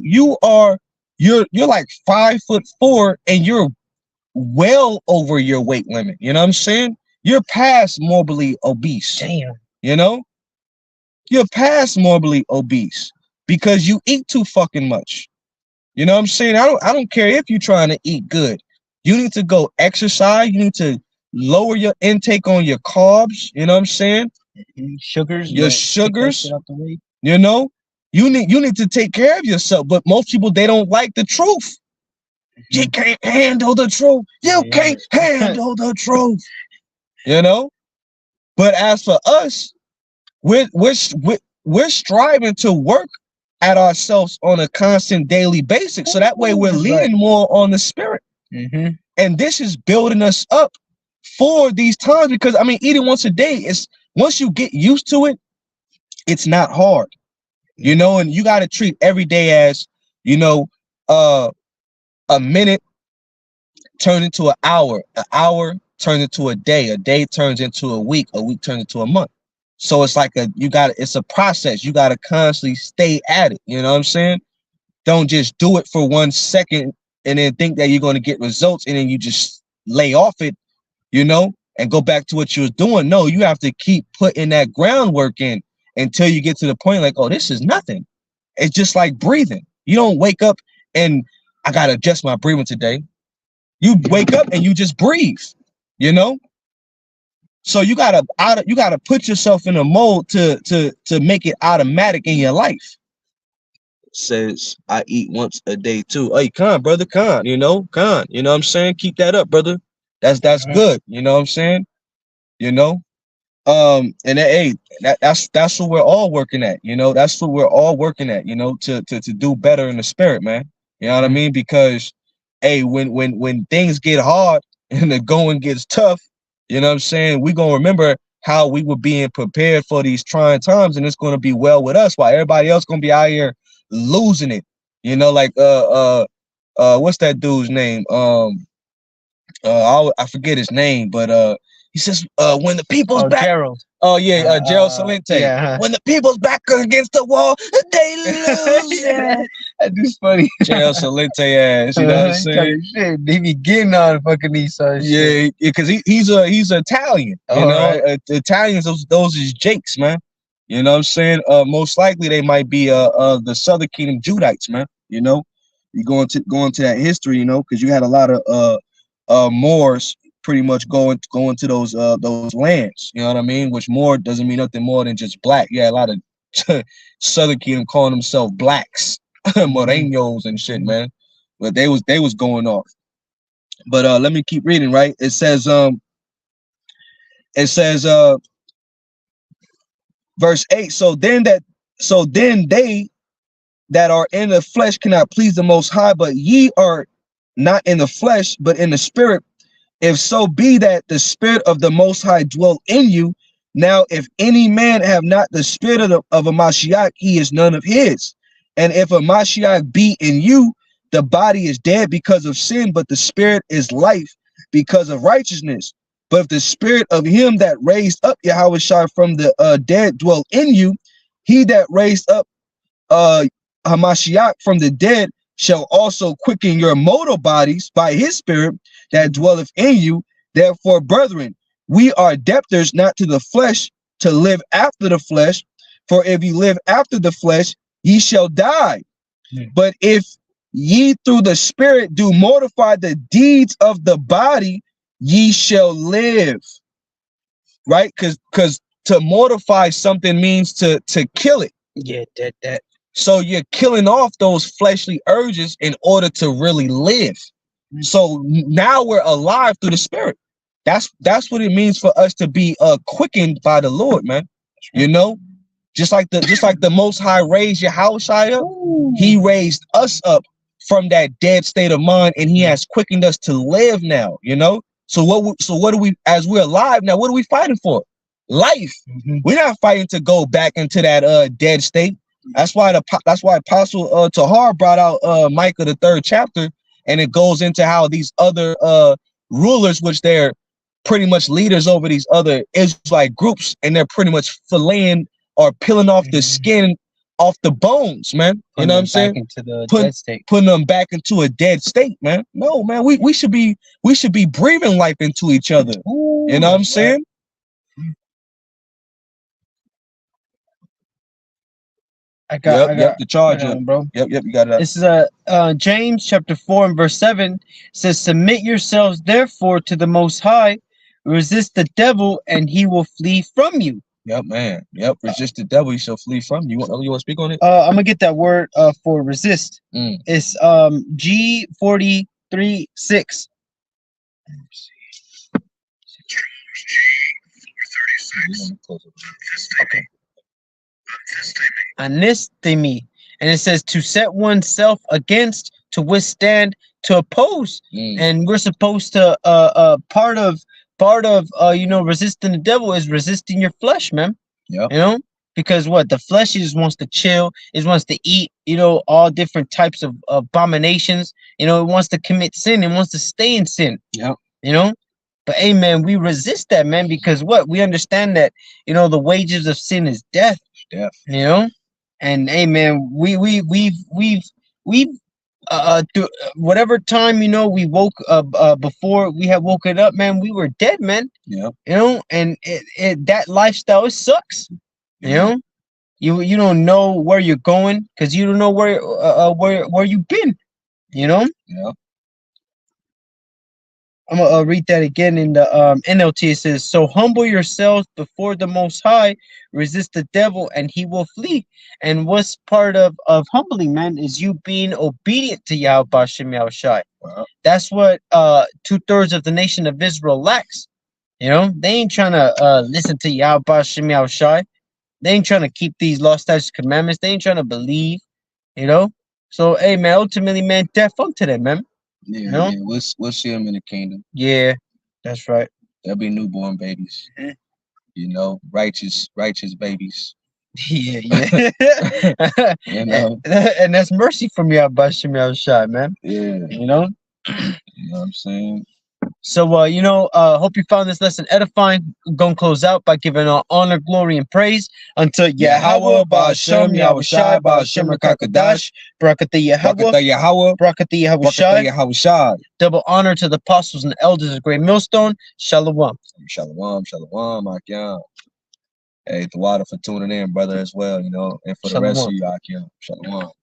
like 5'4" and you're well over your weight limit. You know what I'm saying? You're past morbidly obese. Damn. You know? You're past morbidly obese because you eat too fucking much. You know what I'm saying? I don't care if you're trying to eat good. You need to go exercise. You need to lower your intake on your carbs. You know what I'm saying? Sugars. Your sugars. You know? You need to take care of yourself. But most people, they don't like the truth. You can't handle the truth. You can't handle the truth. You know? But as for us, we're striving to work at ourselves on a constant daily basis. So that way we're leaning more on the spirit. And this is building us up for these times because, I mean, eating once a day is, once you get used to it, it's not hard. You know, and you got to treat every day as, you know, a minute turns into an hour turns into a day turns into a week turns into a month. So it's like it's a process. You got to constantly stay at it. You know what I'm saying? Don't just do it for 1 second and then think that you're going to get results and then you just lay off it, you know, and go back to what you was doing. No, you have to keep putting that groundwork in until you get to the point like, oh, this is nothing. It's just like breathing. You don't wake up and I got to adjust my breathing today. You wake up and you just breathe, you know? So you gotta put yourself in a mode to make it automatic in your life. It says I eat once a day too. Hey, brother, you know what I'm saying? Keep that up, brother. That's good. You know what I'm saying? You know? And hey, that's what we're all working at, you know, that's what we're all working at, you know, to do better in the spirit, man. You know what I mean? Because hey, when things get hard and the going gets tough, you know what I'm saying, we're gonna remember how we were being prepared for these trying times, and it's gonna be well with us while everybody else gonna be out here losing it. You know, like what's that dude's name? I forget his name, but he says when the people's back. Gerald. Oh yeah, Gerald Salente. Yeah. When the people's back against the wall, they lose. Yeah, that dude's funny. Gerald Salente ass, you know what I'm saying? Shit, they be getting on fucking these shit. Yeah, because he's Italian. You know, right. Italians, those is Jakes, man. You know what I'm saying? Most likely they might be the Southern Kingdom Judites, man. You know, you go into that history, you know, because you had a lot of Moors pretty much going to those lands. You know what I mean? Which Moor doesn't mean nothing more than just black. Yeah, a lot of Southern Kingdom calling themselves blacks, Moreños and shit, man. But they was going off. But let me keep reading, right? It says verse 8, so then they that are in the flesh cannot please the Most High, but ye are not in the flesh, but in the spirit, if so be that the spirit of the Most High dwell in you. Now, if any man have not the spirit of a Mashiach, he is none of his. And if a Mashiach be in you, the body is dead because of sin, but the spirit is life because of righteousness. But if the spirit of him that raised up Yahushua from the dead dwell in you, he that raised up Hamashiach from the dead shall also quicken your mortal bodies by his spirit that dwelleth in you. Therefore, brethren, we are debtors not to the flesh to live after the flesh. For if you live after the flesh, ye shall die. But if ye through the spirit do mortify the deeds of the body, ye shall live. Right? Because to mortify something means to kill it. Yeah, that. So you're killing off those fleshly urges in order to really live. So now we're alive through the spirit. That's what it means for us to be quickened by the Lord, man. You know, just like the Most High raised Yahushua up, he raised us up from that dead state of mind, and he has quickened us to live now. You know, so what do we, as we're alive now, what are we fighting for? Life. We're not fighting to go back into that dead state. That's why Apostle Tahar brought out Micah the 3rd chapter and it goes into how these other rulers, which they're pretty much leaders over these other Israelite groups, and they're pretty much filleting or peeling off the skin off the bones, man. You know what I'm saying? Into the dead state. Putting them back into a dead state, man. No, man, we should be breathing life into each other. Ooh, you know what I'm saying? I got the charge, bro. Yep, you got it. This is James chapter 4 and verse 7 says, "Submit yourselves therefore to the Most High, resist the devil, and he will flee from you." Yep, man. Yep, resist the devil, he shall flee from you. You want to speak on it? I'm gonna get that word for resist. It's G43:6. Okay. Anistemi, and it says to set oneself against, to withstand, to oppose, and we're supposed to part of resisting the devil is resisting your flesh, man. Yeah. You know, because what the flesh just wants to chill, it wants to eat, all different types of abominations. It wants to commit sin, it wants to stay in sin. Yeah. But hey, man, we resist that, man, because what we understand that the wages of sin is death. Death. And hey, man, we've through whatever time we woke up before we had woken up, man, we were dead, man. Yeah. And that lifestyle, it sucks. You don't know where you're going because you don't know where you've been. Yeah. I'm gonna read that again in the NLT. It says, "So humble yourselves before the Most High, resist the devil, and he will flee." And what's part of humbling, man, is you being obedient to Yahweh Bashem Yahushai. Wow. That's what 2/3 of the nation of Israel lacks. They ain't trying to listen to Yahweh Bashem Yahushai. They ain't trying to keep these law, statutes, commandments. They ain't trying to believe. So hey, man, ultimately, man, death unto them, man. Yeah, we'll see them in the kingdom. Yeah, that's right. There'll be newborn babies. Righteous babies. Yeah. And that's mercy from Yahweh Bashem Yahushai, man. Yeah. You know what I'm saying? So, hope you found this lesson edifying. We're going to close out by giving all honor, glory, and praise unto Yahweh, Ba'ashem, Yahushai, Ba'ashem, Rakakadash, Barakatah Yahweh, Barakatah Yahushai. Double honor to the apostles and elders of Great Millstone. Shalom. Shalom, Akim. Hey, the water for tuning in, brother, as well, and for the rest of you, Akim. Shalom.